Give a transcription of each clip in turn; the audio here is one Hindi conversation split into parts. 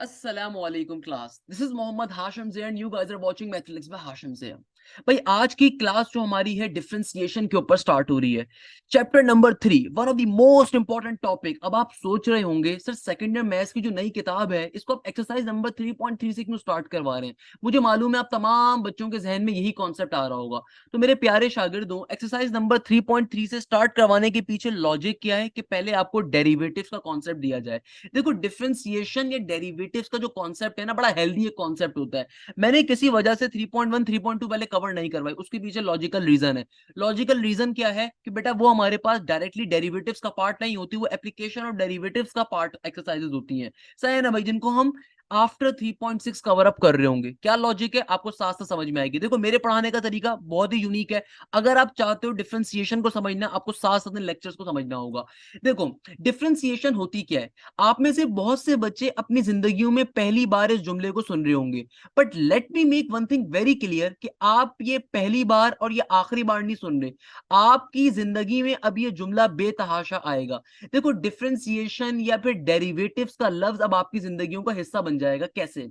Assalamualaikum class. This is Mohammad Hashim Zia and you guys are watching Mathematics by Hashim Zia. भाई आज की क्लास जो हमारी है डिफरेंशिएशन के ऊपर स्टार्ट हो रही है। Chapter number 3 one of the most important topic. अब आप सोच रहे होंगे सर सेकंड ईयर मैथ्स की जो नई किताब है इसको आप एक्सरसाइज नंबर 3.36 में स्टार्ट करवा रहे हैं। मुझे मालूम है आप तमाम बच्चों के जहन में यही कॉन्सेप्ट आ रहा होगा। तो मेरे प्यारे शागिर्दों एक्सरसाइज नंबर 3.3 से स्टार्ट करवाने के पीछे लॉजिक क्या है कि पहले आपको डेरिवेटिव्स का कॉन्सेप्ट दिया जाए। देखो डिफरेंशिएशन या डेरिवेटिव्स का जो कॉन्सेप्ट है ना बड़ा हेल्दी कॉन्सेप्ट होता है। मैंने किसी वजह से 3.1 3.2 पहले कवर नहीं करवाई, उसके पीछे लॉजिकल रीजन है। लॉजिकल रीजन क्या है कि बेटा वो हमारे पास डायरेक्टली डेरिवेटिव्स का पार्ट नहीं होती, वो एप्लीकेशन और डेरिवेटिव्स का पार्ट एक्सरसाइजेज होती हैं। सही है ना भाई, जिनको हम आफ्टर 3.6 कवर अप कर रहे होंगे। क्या लॉजिक है आपको साथ साथ समझ में आएगी। देखो मेरे पढ़ाने का तरीका बहुत ही यूनिक है। अगर आप चाहते हो डिफरेंशिएशन को समझना, आपको साथ साथ लेक्चर्स को समझना होगा। देखो डिफरेंशिएशन होती क्या है। आप में से बहुत से बच्चे अपनी जिंदगियों में पहली बार इस जुमले को सुन रहे होंगे, but let me make one thing very clear कि आप ये पहली बार और ये आखिरी बार नहीं सुन रहे। आपकी जिंदगी में अब ये जुमला बेतहाशा आएगा। देखो डिफरेंशिएशन या फिर डेरिवेटिव्स का लफ्ज अब आपकी जिंदगियों का हिस्सा बन जाएगा। कैसे?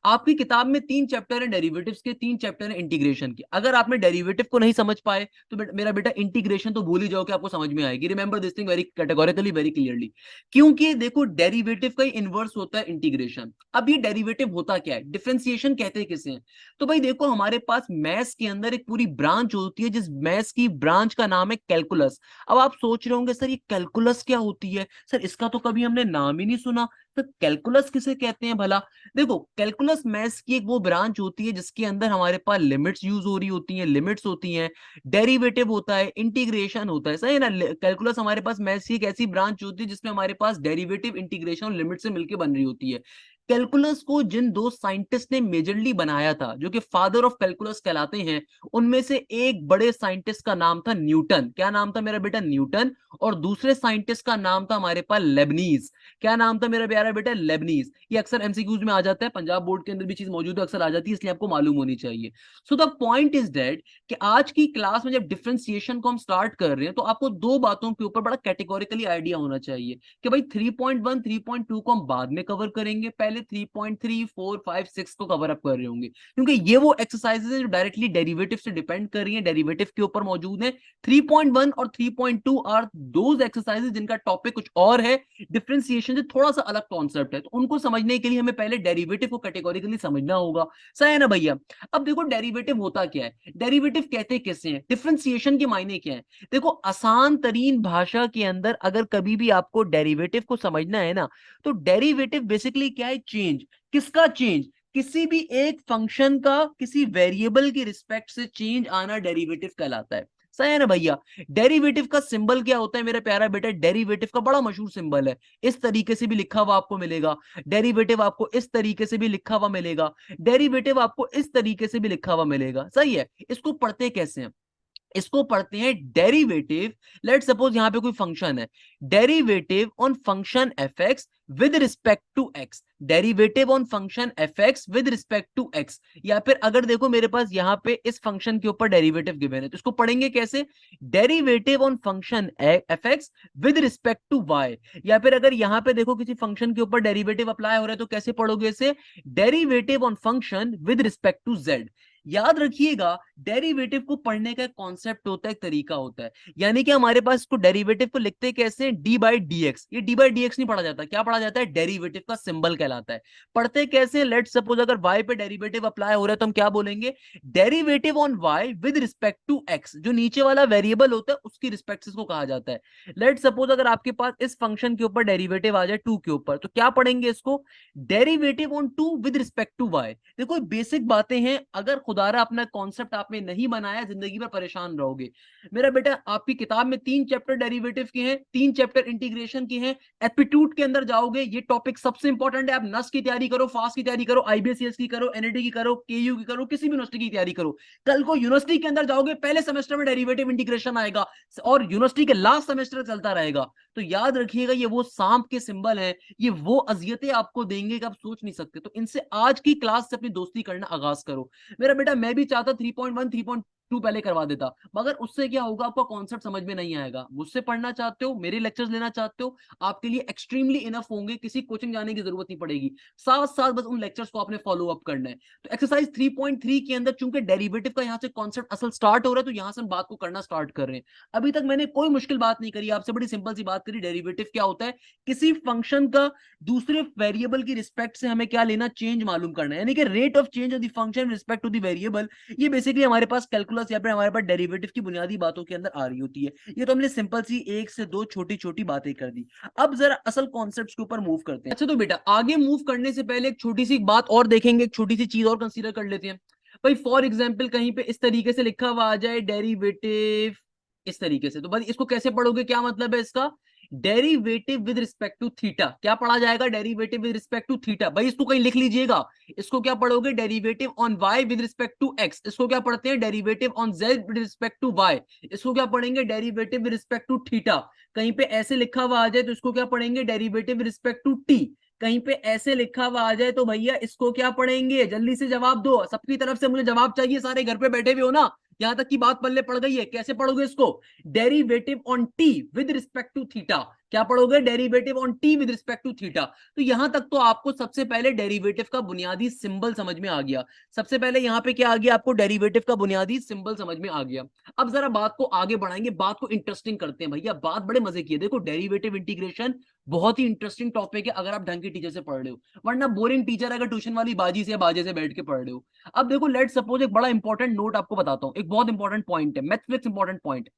आपकी किताब में 3 चैप्टर है डेरिवेटिव्स के, 3 चैप्टर है इंटीग्रेशन के। अगर आपने डेरिवेटिव को नहीं समझ पाए तो मेरा बेटा इंटीग्रेशन तो भूल ही जाओ कि आपको समझ में आएगी। Remember this thing very categorically very clearly, क्योंकि देखो डेरिवेटिव का इनवर्स होता है इंटीग्रेशन। अब ये डेरिवेटिव होता क्या है, डिफरेंशिएशन कहते हैं किसे? तो भाई देखो हमारे पास मैथ्स के अंदर एक पूरी ब्रांच होती है, जिस मैथ्स की ब्रांच का नाम है कैलकुलस। अब आप सोच रहे होंगे सर ये कैलकुलस क्या होती है, सर इसका तो कभी हमने नाम ही नहीं सुना। तो कैलकुलस किसे कहते हैं भला? देखो कैलकुलस मैथ्स की एक वो ब्रांच होती है जिसके अंदर हमारे पास लिमिट्स यूज हो रही होती हैं, लिमिट्स होती हैं, डेरिवेटिव होता है, इंटीग्रेशन होता है। सही है ना? कैलकुलस हमारे पास मैथ्स की एक ऐसी ब्रांच होती है जिसमें हमारे पास डेरिवेटिव, इंटीग्रेशन और लिमिट से मिलकर बन रही होती है। कैलकुलस को जिन दो साइंटिस्ट ने मेजरली बनाया था, जो कि फादर ऑफ कैलकुलस कहलाते हैं, उनमें से एक बड़े साइंटिस्ट का नाम था न्यूटन। क्या नाम था मेरा बेटा? न्यूटन। और दूसरे साइंटिस्ट का नाम था हमारे पास लेबनीज। क्या नाम था मेरा प्यारा बेटा? लेबनीज। ये अक्सर एमसीक्यूज में आ जाता है, पंजाब बोर्ड के अंदर भी चीज मौजूद है, अक्सर आ जाती है, इसलिए आपको मालूम होनी चाहिए। So the point is that कि आज की क्लास में जब डिफरेंशिएशन को हम स्टार्ट कर रहे हैं तो आपको दो बातों के ऊपर बड़ा कैटेगोरिकली आइडिया होना चाहिए कि भाई 3.1 3.2 को हम बाद में कवर करेंगे, पहले 3.3 4 5 6 को कवर अप कर रहे होंगे, क्योंकि ये वो एक्सरसाइजेज हैं जो डायरेक्टली डेरिवेटिव से डिपेंड कर रही हैं, डेरिवेटिव के ऊपर मौजूद है। 3.1 और 3.2 आर दोज एक्सरसाइजेज जिनका टॉपिक कुछ और है, डिफरेंशिएशन से थोड़ा सा अलग कॉन्सेप्ट है। तो उनको समझने के लिए हमें पहले डेरिवेटिव को कैटेगोरिकली समझना होगा। सही है ना भैया? अब देखो डेरिवेटिव होता क्या है, डेरिवेटिव कहते किसे हैं, डिफरेंशिएशन के मायने क्या है। देखो आसान तरीन भाषा के अंदर अगर कभी भी आपको डेरिवेटिव को समझना है ना, तो डेरिवेटिव बेसिकली क्या है? चेंज। किसका चेंज? किसी भी एक फंक्शन का किसी वेरिएबल की रिस्पेक्ट से चेंज आना डेरिवेटिव कहलाता है। सही है ना भैया? डेरिवेटिव का सिंबल क्या होता है मेरा प्यारा बेटा? डेरिवेटिव का बड़ा मशहूर सिंबल है, इस तरीके से भी लिखा हुआ आपको मिलेगा, डेरिवेटिव आपको इस तरीके से भी लिखा हुआ मिलेगा, डेरिवेटिव आपको इस तरीके से भी लिखा हुआ मिलेगा। सही है? इसको पढ़ते कैसे हैं? इसको पढ़ते हैं डेरिवेटिव। लेट सपोज यहां पे कोई फंक्शन है, derivative on function F X with respect to X, derivative on function F X with respect to X. या फिर अगर देखो मेरे पास यहां पे इस फंक्शन के ऊपर डेरिवेटिव गिवन है तो इसको पढ़ेंगे कैसे? Derivative on function F X with respect to Y. या फिर अगर यहां पे देखो किसी फंक्शन के ऊपर डेरिवेटिव अप्लाई हो रहा है तो कैसे पढ़ोगे इसे? Derivative on function with respect to Z. याद रखिएगा डेरिवेटिव को पढ़ने का एक कॉन्सेप्ट होता है, एक तरीका होता है। यानी कि हमारे पास इसको डेरिवेटिव को लिखते कैसे हैं? D by D x. ये डी बाई डी एक्स नहीं पढ़ा जाता, क्या पढ़ा जाता है? डेरिवेटिव का सिंबल कहलाता है। पढ़ते कैसे? लेट सपोज अगर y पे डेरिवेटिव अप्लाई हो रहा है तो हम क्या बोलेंगे? Derivative on y with respect to x। जो नीचे वाला वेरिएबल होता है उसकी रिस्पेक्ट से इसको कहा जाता है। लेट सपोज अगर आपके पास इस फंक्शन के ऊपर डेरिवेटिव आ जाए 2 के ऊपर तो क्या पढ़ेंगे इसको? Derivative on 2 with respect to y। देखो बेसिक बातें हैं, अगर खुदारा अपना कॉन्सेप्ट आपने नहीं बनाया जिंदगी में परेशान रहोगे। मेरा बेटा आपकी किताब में 3 चैप्टर डेरिवेटिव के हैं, 3 चैप्टर इंटीग्रेशन के हैं। एप्टीट्यूड के अंदर जाओगे, ये टॉपिक सबसे इंपॉर्टेंट है। आप नस की तैयारी करो, फास्ट की तैयारी करो, आईबीएसएस की करो, एनईटी की करो, केयू की करो, किसी भी यूनिवर्सिटी की तैयारी करो। कल को यूनिवर्सिटी के अंदर जाओगे, पहले सेमेस्टर में डेरिवेटिव इंटीग्रेशन आएगा और यूनिवर्सिटी के लास्ट सेमेस्टर चलता रहेगा। तो याद रखिएगा ये वो सांप के सिंबल है, ये वो अजियतें आपको देंगे कि आप सोच नहीं सकते। तो इनसे आज की क्लास से अपनी दोस्ती करना आगाज करो। मेरा बेटा मैं भी चाहता 3.1 टू पहले करवा देता, मगर उससे क्या होगा, आपका कॉन्सेप्ट समझ में नहीं आएगा। मुझसे पढ़ना चाहते हो, मेरे लेक्चर्स लेना चाहते हो, आपके लिए एक्सट्रीमली इनफ होंगे, किसी कोचिंग जाने की जरूरत नहीं पड़ेगी, साथ साथ बस उन लेक्चर्स को आपने फॉलो अप करना है। तो एक्सरसाइज 3.3 के अंदर चूंकि डेरिवेटिव का यहाँ से कॉन्सेप्ट असल स्टार्ट हो रहा है, तो यहाँ से हम बात को करना स्टार्ट कर रहे हैं। अभी तक मैंने कोई मुश्किल बात नहीं करी आपसे, बड़ी सिंपल सी बात करी। डेरिवेटिव क्या होता है, किसी फंक्शन का दूसरे वेरिएबल की रिस्पेक्ट से हमें क्या लेना, चेंज मालूम करना है, यानी कि rate of change of the function respect to the variable. ये बेसिकली हमारे पास कैलकुलस या फिर हमारे पास डेरिवेटिव की बुनियादी बातों के अंदर आ रही होती है। ये तो हमने सिंपल सी एक से दो छोटी छोटी बातें कर दी। अब जरा असल कॉन्सेप्ट्स के ऊपर मूव करते हैं। अच्छा तो बेटा, आगे मूव करने से पहले एक छोटी सी बात और देखेंगे, एक छोटी सी चीज और कंसीडर कर लेते हैं। भाई फॉर एग्जाम्पल कहीं पे इस तरीके से लिखा हुआ आ जाए डेरिवेटिव, इस तरीके से, तो भाई इसको कैसे पढ़ोगे, क्या मतलब है इसका, derivative with respect to theta. क्या पढ़ा जाएगा, derivative with respect to theta. भाई इसको कहीं लिख लीजिएगा, इसको क्या पढ़ोगे, derivative on Y with respect to X. इसको क्या पढ़ते हैं, derivative on Z with respect to Y. इसको क्या पढ़ेंगे, derivative with respect to theta. कहीं पे ऐसे लिखा हुआ आ जाए तो इसको क्या पढ़ेंगे, derivative with respect to T. कहीं पे ऐसे लिखा हुआ आ जाए तो भैया इसको क्या पढ़ेंगे, जल्दी से जवाब दो, सबकी तरफ से मुझे जवाब चाहिए, सारे घर पे बैठे हुए हो ना, यहां तक की बात पल्ले पड़ गई है, कैसे पढ़ोगे इसको, derivative on T with respect to theta. क्या पढ़ोगे, derivative on T with respect to theta. तो यहां तक तो आपको सबसे पहले डेरिवेटिव का बुनियादी सिंबल समझ में आ गया। सबसे पहले यहां पे क्या आ गया, आपको डेरिवेटिव का बुनियादी सिंबल समझ में आ गया। अब जरा बात को आगे बढ़ाएंगे, बात को इंटरेस्टिंग करते हैं भैया, बात बड़े मजे की है। देखो डेरिवेटिव इंटीग्रेशन बहुत ही इंटरेस्टिंग टॉपिक है अगर आप ढंग के टीचर से पढ़ रहे हो, वरना बोरिंग टीचर अगर ट्यूशन वाली बाजी से बाजे से बैठ के पढ़ रहे हो। अब देखो लेट सपोज एक बड़ा इंपॉर्टेंट नोट आपको बताता हूं, एक बहुत इंपॉर्टेंट पॉइंट है, मैथमेटिक्स इंपॉर्टेंट पॉइंट।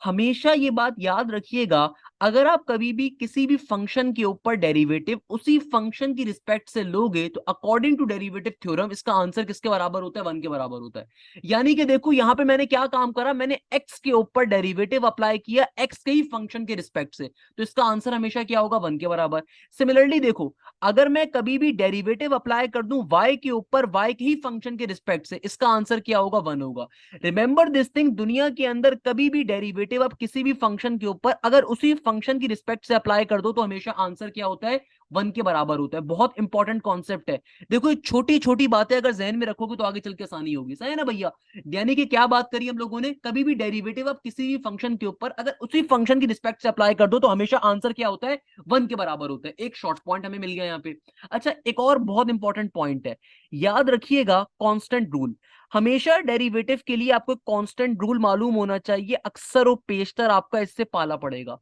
हमेशा ये बात याद रखिएगा, अगर आप कभी भी किसी भी फंक्शन के ऊपर डेरिवेटिव उसी फंक्शन की रिस्पेक्ट से लोगे, तो अकॉर्डिंग टू डेरिवेटिव थ्योरम इसका आंसर किसके बराबर होता है, वन के बराबर होता है। यानी कि देखो यहां पे मैंने क्या काम करा, मैंने एक्स के ऊपर डेरिवेटिव अप्लाई किया एक्स के ही फंक्शन के रिस्पेक्ट से, तो इसका आंसर हमेशा क्या होगा, वन के बराबर। सिमिलरली देखो, अगर मैं कभी भी डेरिवेटिव अप्लाई कर दूं वाई के ऊपर वाई के ही फंक्शन के रिस्पेक्ट से, इसका आंसर क्या होगा, वन होगा। रिमेंबर दिस थिंग, दुनिया के अंदर कभी भी डेरिवेटिव आप किसी भी फंक्शन के ऊपर अगर उसी फंक्शन की रिस्पेक्ट से अप्लाई कर दो, तो हमेशा आंसर क्या होता है, वन के बराबर होता है। बहुत इंपॉर्टेंट कॉन्सेप्ट है। देखो ये छोटी छोटी बातें अगर जहन में रखोगे तो आगे चल के आसानी होगी, सही है ना भैया। यानी कि क्या बात करी हम लोगों ने, कभी भी डेरिवेटिव आप किसी भी फंक्शन के ऊपर अगर उसी फंक्शन की रिस्पेक्ट से अप्लाई कर दो, तो हमेशा आंसर क्या होता है, वन के बराबर होता है। एक शॉर्ट पॉइंट हमें मिल गया यहाँ पे। अच्छा एक और बहुत इंपॉर्टेंट पॉइंट है, याद रखिएगा कांस्टेंट रूल। हमेशा डेरिवेटिव के लिए आपको कांस्टेंट रूल मालूम होना चाहिए, अक्सर और पेशतर आपका इससे पाला पड़ेगा।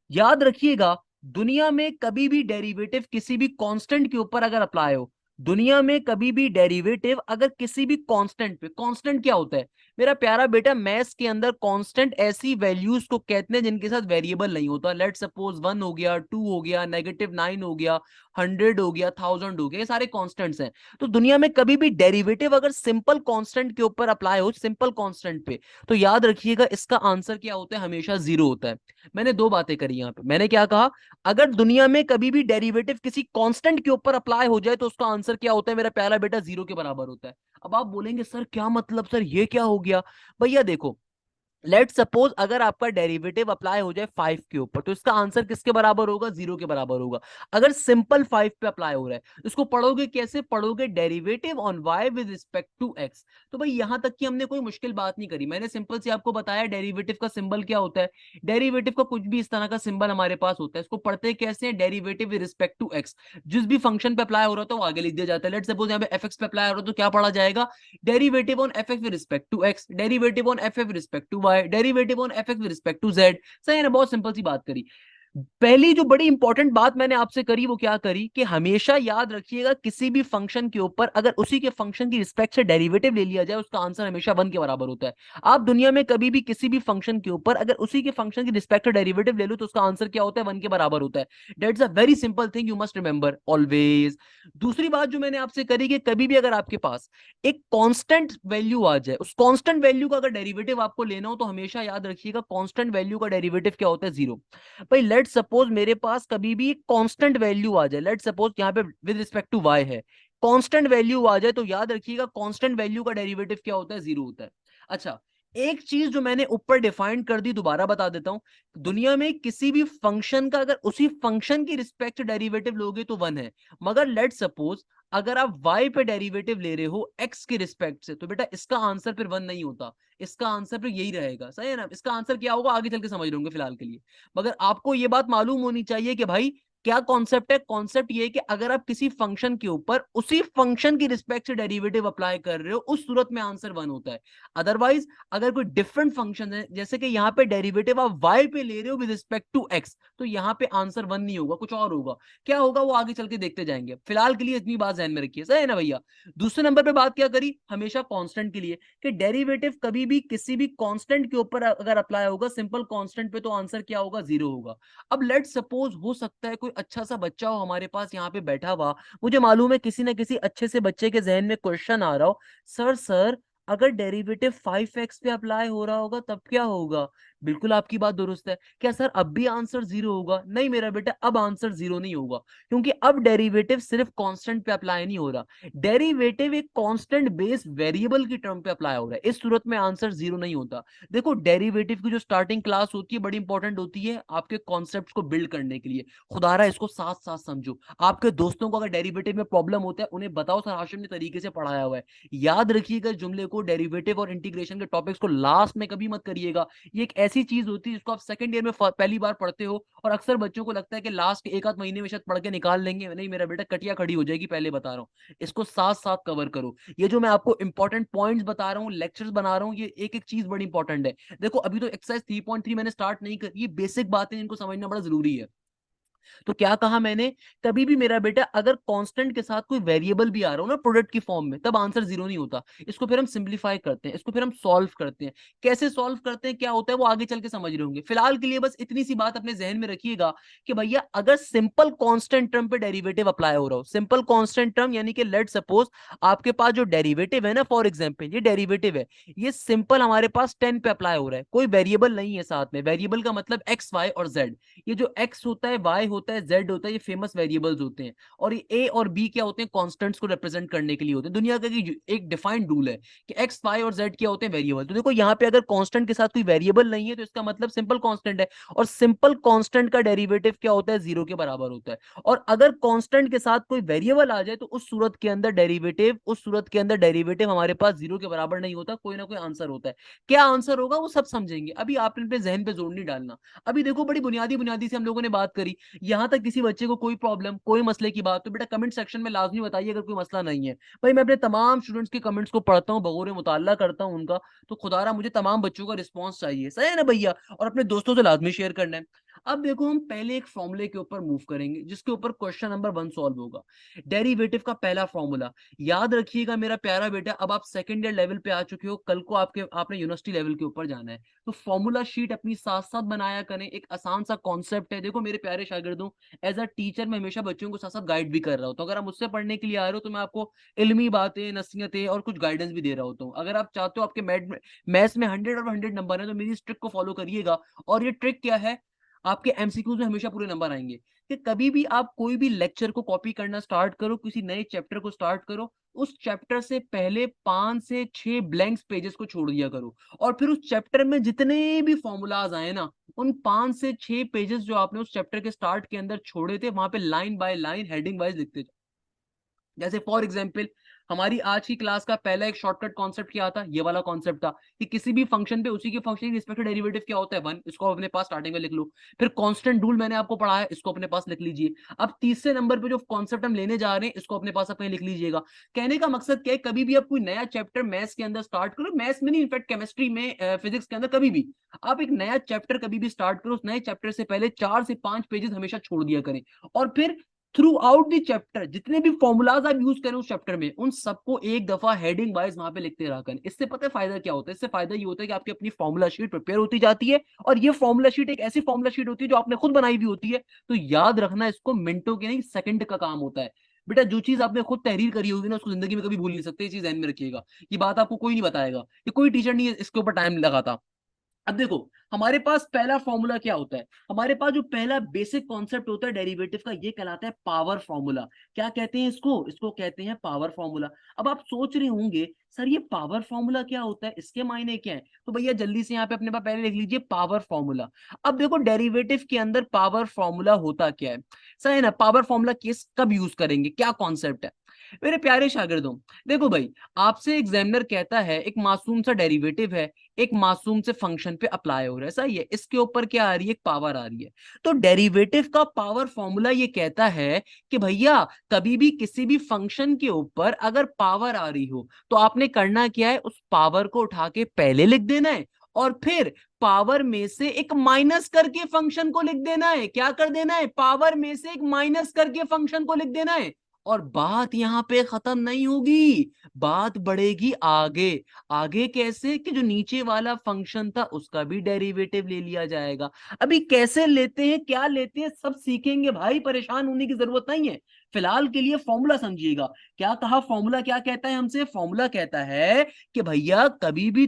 याद रखिएगा, दुनिया में कभी भी डेरिवेटिव किसी भी कांस्टेंट के ऊपर अगर अप्लाई हो, दुनिया में कभी भी डेरिवेटिव अगर किसी भी कांस्टेंट पे, कांस्टेंट क्या होता है मेरा प्यारा बेटा, मैथ्स के अंदर कांस्टेंट ऐसी वैल्यूज को कहते हैं जिनके साथ वेरिएबल नहीं होता। लेट सपोज 1 हो गया, 2 हो गया, -9 हो गया, 100 हो गया, 1000 हो गया, ये सारे कांस्टेंट्स हैं। तो दुनिया में कभी भी डेरिवेटिव अगर सिंपल कांस्टेंट के ऊपर अप्लाई हो, सिंपल कांस्टेंट पे, तो याद रखिएगा इसका आंसर क्या होता है, हमेशा जीरो होता है। मैंने दो बातें करी यहां पे, मैंने क्या कहा, अगर दुनिया में कभी भी डेरिवेटिव किसी कांस्टेंट के ऊपर अप्लाई हो जाए, तो उसका आंसर क्या होता है मेरा प्यारा बेटा, जीरो के बराबर होता है। अब आप बोलेंगे सर क्या मतलब, सर ये क्या हो गया। भैया देखो, लेट सपोज अगर आपका डेरिवेटिव अप्लाई हो जाए 5 के ऊपर, तो इसका आंसर किसके बराबर होगा, जीरो के बराबर होगा। अगर सिंपल 5 पे अप्लाई हो रहा है, इसको पढ़ोगे कैसे, पढ़ोगे derivative on y with respect to x। तो भाई यहां तक कि हमने कोई मुश्किल बात नहीं करी, मैंने सिंपल से आपको बताया डेरिवेटिव का सिंबल क्या होता है। डेरिवेटिव का कुछ भी इस तरह का सिंबल हमारे पास होता है, इसको पढ़ते कैसे हैं, derivative with respect to x। जिस भी फंक्शन पे अप्लाई हो रहा था वो आगे लिख दिया जाता है। लेट सपोज यहाँ पे fx पे अप्लाई हो रहा है, तो क्या पढ़ा जाएगा, derivative on F X with respect to X, derivative on F X with respect to Y, derivative on F X with respect to Z. सही है ना, बहुत सिंपल सी बात करी। पहली जो बड़ी इंपॉर्टेंट बात मैंने आपसे करी वो क्या करी, कि हमेशा याद रखिएगा किसी भी फंक्शन के ऊपर अगर उसी के फंक्शन की रिस्पेक्ट से डेरिवेटिव ले लिया जाए, उसका आंसर हमेशा वन के बराबर होता है। आप दुनिया में कभी भी किसी भी फंक्शन के ऊपर अगर उसी के फंक्शन की रिस्पेक्ट से डेरिवेटिव ले लो, तो उसका आंसर क्या होता है, वन के बराबर होता है। That's a very simple thing, you must remember always. दूसरी बात जो मैंने आपसे करी, कि कभी भी अगर आपके पास एक कांस्टेंट वैल्यू आ जाए, उस कांस्टेंट वैल्यू का अगर डेरिवेटिव आपको लेना हो, तो हमेशा याद रखिएगा कांस्टेंट वैल्यू का डेरिवेटिव क्या होता है, जीरो। भाई लेट सपोज मेरे पास कभी भी कांस्टेंट वैल्यू आ जाए, लेट सपोज यहाँ पे विद रिस्पेक्ट टू वाई है, कांस्टेंट वैल्यू आ जाए, तो याद रखिएगा कांस्टेंट वैल्यू का डेरिवेटिव क्या होता है, जीरो होता है। अच्छा एक चीज जो मैंने ऊपर डिफाइन कर दी, दोबारा बता देता हूं। दुनिया में किसी भी फंक्शन का अगर उसी फंक्शन की रिस्पेक्ट डेरिवेटिव लोगे तो वन है, मगर लेट सपोज अगर आप y पे डेरिवेटिव ले रहे हो x की रिस्पेक्ट से, तो बेटा इसका आंसर फिर वन नहीं होता, इसका आंसर फिर यही रहेगा। सही है ना? इसका आंसर क्या होगा आगे चल के समझ लूंगे फिलहाल के लिए। मगर आपको ये बात मालूम होनी चाहिए कि भाई क्या कॉन्सेप्ट है। कॉन्सेप्ट ये है कि अगर आप किसी फंक्शन के ऊपर उसी फंक्शन की रिस्पेक्ट से डेरिवेटिव अप्लाई कर रहे हो, उस सूरत में आंसर वन होता है। अदरवाइज अगर कोई डिफरेंट फंक्शन है, जैसे कि यहाँ पे डेरिवेटिव आप y पे ले रहे हो विद रिस्पेक्ट टू x, तो यहाँ पे आंसर वन नहीं होगा, कुछ और होगा। क्या होगा वो आगे चल के देखते जाएंगे, फिलहाल के लिए इतनी बात ध्यान में रखिए। सही है ना भैया? दूसरे नंबर पे बात क्या करी, हमेशा कांस्टेंट के लिए, कि डेरिवेटिव कभी भी किसी भी कांस्टेंट के ऊपर अगर अप्लाई होगा, सिंपल कांस्टेंट पे, तो आंसर क्या होगा, जीरो होगा। अब लेट सपोज हो सकता है कोई अच्छा सा बच्चा हो हमारे पास यहाँ पे बैठा हुआ, मुझे मालूम है किसी ना किसी अच्छे से बच्चे के जहन में क्वेश्चन आ रहा हो, सर सर अगर डेरिवेटिव 5x पे अप्लाई हो रहा होगा तब क्या होगा। बिल्कुल आपकी बात दुरुस्त है। क्या सर अब भी आंसर जीरो होगा? नहीं मेरा बेटा, अब आंसर जीरो नहीं होगा, क्योंकि अब डेरिवेटिव सिर्फ कांस्टेंट पे अप्लाई नहीं हो रहा, डेरिवेटिव एक कांस्टेंट बेस वेरिएबल की टर्म पे अप्लाई हो रहा है। इस सूरत में आंसर जीरो नहीं होता। देखो डेरिवेटिव की जो स्टार्टिंग क्लास होती है बड़ी इंपॉर्टेंट होती है आपके कॉन्सेप्ट को बिल्ड करने के लिए। खुदारा इसको साथ साथ समझो। आपके दोस्तों को अगर डेरिवेटिव में प्रॉब्लम होता है उन्हें बताओ सर हाशिम ने तरीके से पढ़ाया हुआ है। याद रखिएगा जुमले को, डेरिवेटिव और इंटीग्रेशन के टॉपिक्स को लास्ट में कभी मत करिएगा। ये एक ऐसी चीज होती है जिसको आप सेकंड ईयर में पहली बार पढ़ते हो, और अक्सर बच्चों को लगता है कि लास्ट के एक आध महीने में शायद पढ़ के निकाल लेंगे। नहीं मेरा बेटा, कटिया खड़ी हो जाएगी, पहले बता रहा हूँ। इसको साथ साथ कवर करो। ये जो मैं आपको इंपॉर्टेंट पॉइंट्स बता रहा हूँ, लेक्चर्स बना रहा हूँ, ये एक एक चीज बड़ी इंपॉर्टेंट है। देखो अभी तो एक्सरसाइज 3.3 मैंने स्टार्ट नहीं करी, ये बेसिक बातें इनको समझना बड़ा जरूरी है। तो क्या कहा मैंने, कभी भी मेरा बेटा अगर कांस्टेंट के साथ कोई वेरिएबल भी आ रहा हो ना प्रोडक्ट की फॉर्म में, तब आंसर जीरो नहीं होता। इसको फिर हम सिंप्लीफाई करते हैं, इसको फिर हम सॉल्व करते हैं। कैसे सॉल्व करते हैं, क्या होता है, वो आगे चल के समझ रहे होंगे। फिलहाल के लिए बस इतनी सी बात अपने जहन में रखिएगा कि भैया अगर सिंपल कांस्टेंट टर्म पे डेरिवेटिव अप्लाई हो रहा हो, सिंपल कांस्टेंट टर्म यानी कि लेट सपोज आपके पास जो डेरिवेटिव है ना, फॉर एग्जांपल ये डेरिवेटिव है, ये सिंपल हमारे पास 10 पे अप्लाई हो रहा है, कोई वेरिएबल नहीं है साथ में। वेरिएबल का मतलब एक्स वाई और जेड। ये जो x होता है, y होता है, z होता है, ये फेमस वेरिएबल्स होते हैं। और ये a और b क्या होते हैं, कॉन्स्टेंट्स को रिप्रेजेंट करने के लिए होते हैं। दुनिया का एक डिफाइंड रूल है कि x y और z क्या होते हैं, वेरिएबल। तो देखो यहाँ पे अगर कांस्टेंट के साथ कोई वेरिएबल नहीं है तो इसका मतलब सिंपल कांस्टेंट है, और सिंपल कांस्टेंट का डेरिवेटिव क्या होता है, जीरो के बराबर होता है। और अगर कांस्टेंट के साथ कोई वेरिएबल आ जाए तो उस सूरत के अंदर डेरिवेटिव हमारे पास जीरो के बराबर नहीं होता, कोई ना कोई आंसर होता है। क्या आंसर होगा वो सब समझेंगे, अभी आपने अपने जहन पे जोर नहीं डालना। अभी देखो बड़ी बुनियादी बुनियादी से हम लोगों ने बात करी। यहां तक किसी बच्चे को कोई प्रॉब्लम, कोई मसले की बात, तो बेटा कमेंट सेक्शन में लाजमी बताइए अगर कोई मसला नहीं है। भाई मैं अपने तमाम स्टूडेंट्स के कमेंट्स को पढ़ता हूँ, बगौर मुताल्ला करता हूँ उनका, तो खुदारा मुझे तमाम बच्चों का रिस्पॉन्स चाहिए। सही है ना भैया? और अपने दोस्तों से लाजमी शेयर करना है। अब देखो हम पहले एक फॉर्मूले के ऊपर मूव करेंगे जिसके ऊपर क्वेश्चन नंबर 1 सॉल्व होगा। डेरिवेटिव का पहला फॉर्मूला याद रखिएगा मेरा प्यारा बेटा। अब आप सेकंड ईयर लेवल पे आ चुके हो, कल को आपने यूनिवर्सिटी लेवल के ऊपर जाना है, तो फॉर्मूला शीट अपनी साथ साथ बनाया करें। एक आसान सा कॉन्सेप्ट है, देखो मेरे प्यारे शागिर्दों, एज अ टीचर मैं हमेशा बच्चों को साथ साथ गाइड भी कर रहा हूँ। तो अगर आप मुझसे पढ़ने के लिए आ रहे हो तो मैं आपको इल्मी बातें, नसीहतें और कुछ गाइडेंस भी दे रहा होता हूँ। अगर आप चाहते हो आपके मैथ्स में 100 और 100 नंबर है, तो मेरी इस ट्रिक को फॉलो करिएगा। और ये ट्रिक क्या है, आपके एमसीक्यूज में हमेशा पूरे नंबर आएंगे। कि कभी भी आप कोई भी लेक्चर को कॉपी करना स्टार्ट करो, किसी नए चैप्टर को स्टार्ट करो, उस चैप्टर से पहले 5 से 6 ब्लैंक्स पेजेस को छोड़ दिया करो। और फिर उस चैप्टर में जितने भी फॉर्मूलाज आए ना, उन 5 से 6 पेजेस जो आपने उस चैप्टर के स्टार्ट के अंदर छोड़े थे, वहां पे line by line heading wise लिखते जाओ। जैसे फॉर एग्जाम्पल हमारी आज की क्लास का पहला एक शॉर्टकट कॉन्सेप्ट क्या था, ये वाला कॉन्सेप्ट था कि किसी भी फंक्शन पे उसी के फंक्शन की रिस्पेक्टिव डेरिवेटिव क्या होता है, वन। इसको अपने पास स्टार्टिंग में लिख लो। फिर कांस्टेंट रूल मैंने आपको पढ़ा है, इसको अपने पास लिख लीजिए। अब तीसरे नंबर पे जो कॉन्सेप्ट हम लेने जा रहे हैं, इसको अपने पास अपने लिख लीजिएगा। कहने का मकसद क्या है, कभी भी आप कोई नया चैप्टर मैथ्स के अंदर स्टार्ट करो, मैथ्स में नहीं, इनफैक्ट केमिस्ट्री में, फिजिक्स के अंदर, कभी भी आप एक नया चैप्टर कभी भी स्टार्ट करो, उस नए चैप्टर से पहले 4 से 5 पेजेस हमेशा छोड़ दिया करें। और फिर थ्रू आउट दी चैप्टर जितने भी फॉर्मूलाज आप यूज करें उस चैप्टर में, उन सबको एक दफा हेडिंग वाइज वहां पे लिखते रहा करें। इससे पता है फायदा क्या होता है, इससे फायदा ये होता है कि आपकी अपनी फॉर्मूला शीट प्रिपेयर होती जाती है। और ये फॉर्मूला शीट एक ऐसी फॉर्मूला शीट होती है जो आपने खुद बनाई हुई होती है। तो याद रखना, इसको मिनटों के नहीं सेकंड का काम होता है। बेटा जो चीज आपने खुद तहरीर करी होगी ना, उसको जिंदगी में कभी भूल नहीं सकते, ये चीज ध्यान में रखिएगा। ये बात आपको कोई नहीं बताएगा, ये कोई टीचर नहीं इसके ऊपर टाइम लगाता। अब देखो, हमारे पास पहला फॉर्मूला क्या होता है, हमारे पास जो पहला बेसिक कॉन्सेप्ट होता है डेरिवेटिव का, ये कहलाता है पावर फॉर्मूला। क्या कहते हैं इसको, इसको कहते हैं पावर फॉर्मूला। अब आप सोच रहे होंगे सर ये पावर फॉर्मूला क्या होता है, इसके मायने क्या है, तो भैया जल्दी से यहाँ पे अपने पास पहले लिख लीजिए पावर फॉर्मूला। अब देखो डेरिवेटिव के अंदर पावर फॉर्मूला होता क्या है, सही है ना, पावर फॉर्मूला किस कब यूज करेंगे, क्या कॉन्सेप्ट है। मेरे प्यारे शागिर्दों, देखो भाई, आपसे एग्जामिनर कहता है एक मासूम सा डेरिवेटिव है, एक मासूम से फंक्शन पे अप्लाई हो रहा है, सही है, इसके ऊपर क्या आ रही है, एक पावर आ रही है। तो डेरिवेटिव का पावर फॉर्मूला ये कहता है कि भैया कभी भी किसी भी फंक्शन के ऊपर अगर पावर आ रही हो तो आपने करना क्या है, उस पावर को उठा के पहले लिख देना है, और फिर पावर में से एक माइनस करके फंक्शन को लिख देना है। क्या कर देना है, पावर में से एक माइनस करके फंक्शन को लिख देना है। और बात यहां पे खत्म नहीं होगी, बात बढ़ेगी आगे। आगे कैसे, कि जो नीचे वाला फंक्शन था उसका भी डेरिवेटिव ले लिया जाएगा। अभी कैसे लेते हैं, क्या लेते हैं, सब सीखेंगे भाई, परेशान होने की जरूरत नहीं है। फिलहाल के लिए फॉर्मूला समझिएगा। क्या कहा, फॉर्मूला क्या कहता है हमसे, फॉर्मूला कहता है कि भैया कभी भी